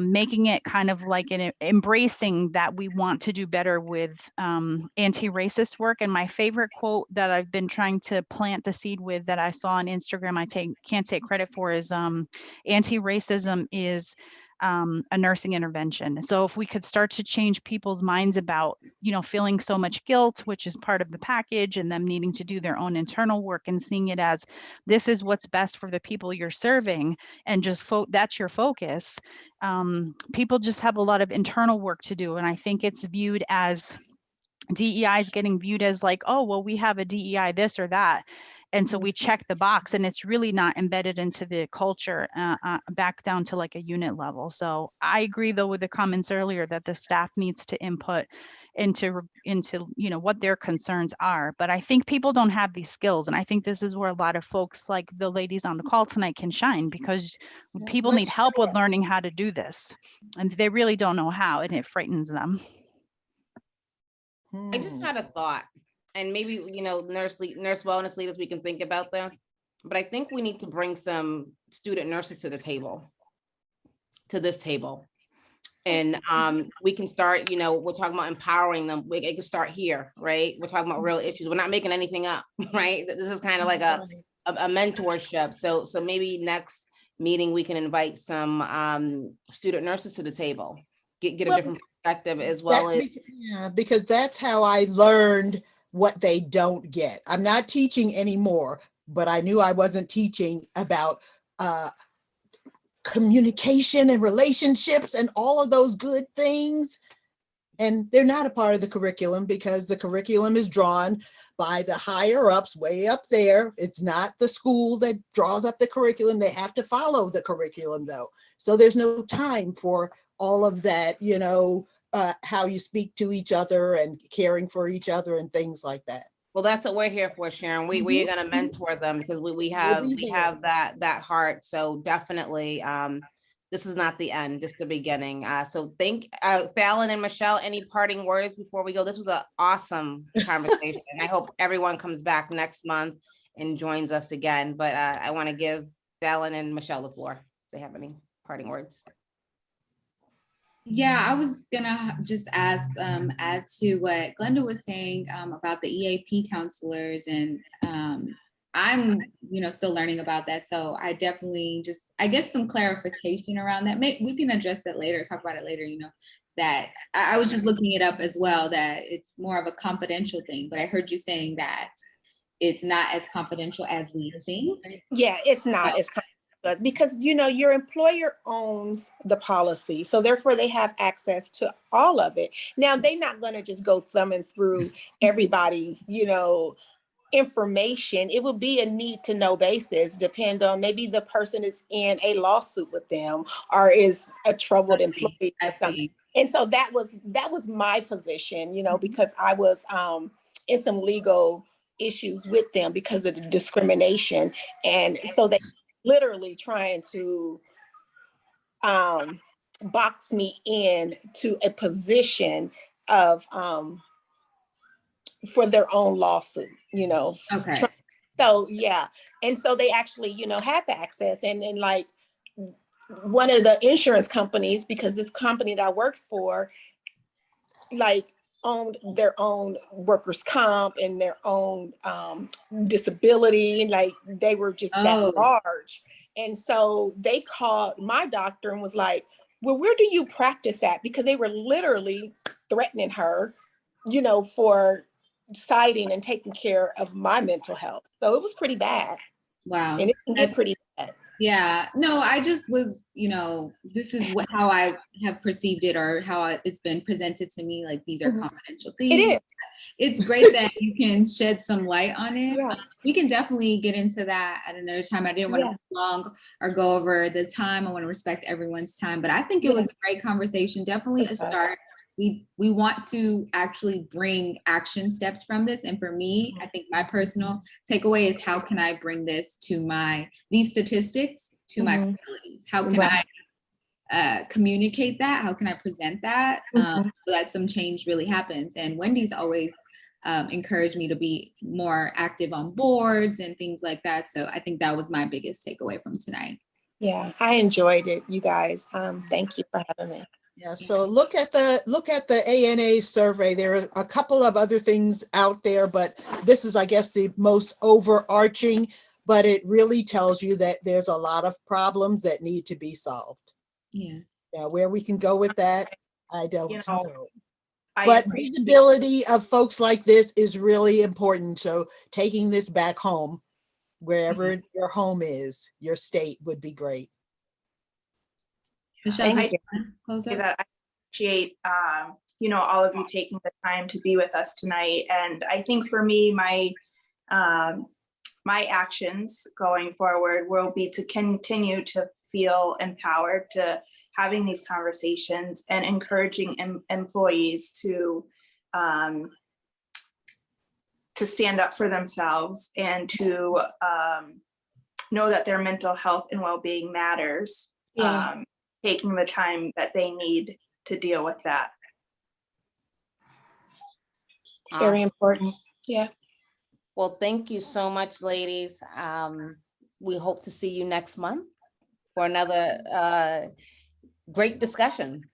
Speaker 5: making it kind of like embracing that we want to do better with anti-racist work. And my favorite quote that I've been trying to plant the seed with that I saw on Instagram, can't take credit for, is anti-racism is a nursing intervention. So if we could start to change people's minds about, feeling so much guilt, which is part of the package, and them needing to do their own internal work and seeing it as this is what's best for the people you're serving, and just that's your focus. People just have a lot of internal work to do. And I think it's viewed as DEI is getting viewed as like, oh, well, we have a DEI this or that. And so we check the box, and it's really not embedded into the culture back down to like a unit level. So I agree, though, with the comments earlier that the staff needs to input into what their concerns are. But I think people don't have these skills. And I think this is where a lot of folks like the ladies on the call tonight can shine, because people need help with learning how to do this. And they really don't know how, and it frightens them.
Speaker 2: I just had a thought, and maybe, nurse wellness leaders, we can think about this, but I think we need to bring some student nurses to this table. And we can start, we're talking about empowering them. It can start here, right? We're talking about real issues. We're not making anything up, right? This is kind of like a mentorship. So maybe next meeting, we can invite some student nurses to the table, get a different perspective as well as.
Speaker 1: Yeah, because that's how I learned what they don't get. I'm not teaching anymore, but I knew I wasn't teaching about communication and relationships and all of those good things. And they're not a part of the curriculum, because the curriculum is drawn by the higher ups way up there. It's not the school that draws up the curriculum. They have to follow the curriculum, though. So there's no time for all of that, how you speak to each other and caring for each other and things like that.
Speaker 2: Well, that's what we're here for, Sharon. We are going to mentor them, because we have that heart. So definitely, this is not the end, just the beginning. So thank Fallon and Michelle. Any parting words before we go? This was an awesome conversation. I hope everyone comes back next month and joins us again. But I want to give Fallon and Michelle the floor. If they have any parting words.
Speaker 3: Yeah, I was gonna just add to what Glenda was saying about the EAP counselors, and I'm still learning about that. So I definitely I guess some clarification around that. We can address that later, talk about it later. That I was just looking it up as well, that it's more of a confidential thing. But I heard you saying that it's not as confidential as we think.
Speaker 4: Yeah, it's not as confidential, because your employer owns the policy, so therefore they have access to all of it. Now they're not going to just go thumbing through everybody's information. It will be a need to know basis, depend on maybe the person is in a lawsuit with them or is a troubled employee or something. And so that was my position, because I was in some legal issues with them because of the discrimination. And so they literally trying to box me in to a position of for their own lawsuit,
Speaker 3: Okay.
Speaker 4: So yeah, and so they actually had the access, and like one of the insurance companies, because this company that I worked for like owned their own workers' comp and their own disability, like they were just that large. And so they called my doctor and was like, well, where do you practice at? Because they were literally threatening her, for citing and taking care of my mental health. So it was pretty bad.
Speaker 3: Wow.
Speaker 4: And it can get pretty bad.
Speaker 3: Yeah, no, I just was, this is how I have perceived it, or how it's been presented to me. Like, these are confidential things.
Speaker 4: It is.
Speaker 3: It's great that you can shed some light on it.
Speaker 4: Yeah.
Speaker 3: We can definitely get into that at another time. I didn't want to be long or go over the time. I want to respect everyone's time, but I think it was a great conversation. Definitely a start. We want to actually bring action steps from this. And for me, I think my personal takeaway is, how can I bring this to these statistics to my
Speaker 4: Mhm.
Speaker 3: facilities. How can
Speaker 4: Right.
Speaker 3: I communicate that? How can I present that
Speaker 4: Mhm.
Speaker 3: so that some change really happens? And Wendy's always encouraged me to be more active on boards and things like that. So I think that was my biggest takeaway from tonight.
Speaker 4: Yeah, I enjoyed it, you guys. Thank you for having me.
Speaker 1: Yeah, so look at the ANA survey. There are a couple of other things out there, but this is, I guess, the most overarching, but it really tells you that there's a lot of problems that need to be solved.
Speaker 3: Yeah.
Speaker 1: Now, where we can go with that, I
Speaker 6: You
Speaker 1: don't
Speaker 6: know,
Speaker 1: know.
Speaker 6: I
Speaker 1: But
Speaker 6: appreciate
Speaker 1: visibility of folks like this is really important. So taking this back home, wherever your home is, your state would be great.
Speaker 3: Michelle,
Speaker 6: I
Speaker 3: did you want to close up?
Speaker 6: that I appreciate all of you taking the time to be with us tonight. And I think for me, my actions going forward will be to continue to feel empowered to having these conversations and encouraging employees to stand up for themselves and to know that their mental health and well-being matters.
Speaker 4: Yeah.
Speaker 6: Taking the time that they need to deal with that.
Speaker 4: Very
Speaker 2: Awesome.
Speaker 4: important. Yeah.
Speaker 2: Well, thank you so much, ladies. We hope to see you next month for another great discussion.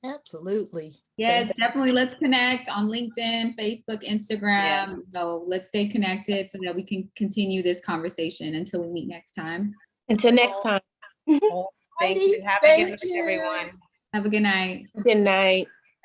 Speaker 1: Absolutely.
Speaker 3: Yes, definitely. Let's connect on LinkedIn, Facebook, Instagram. So let's stay connected so that we can continue this conversation until we meet next time.
Speaker 4: Until next time.
Speaker 2: Thank you. Have a good
Speaker 1: Thank
Speaker 2: night,
Speaker 1: you.
Speaker 2: everyone.
Speaker 3: Have a good night.
Speaker 4: Good night.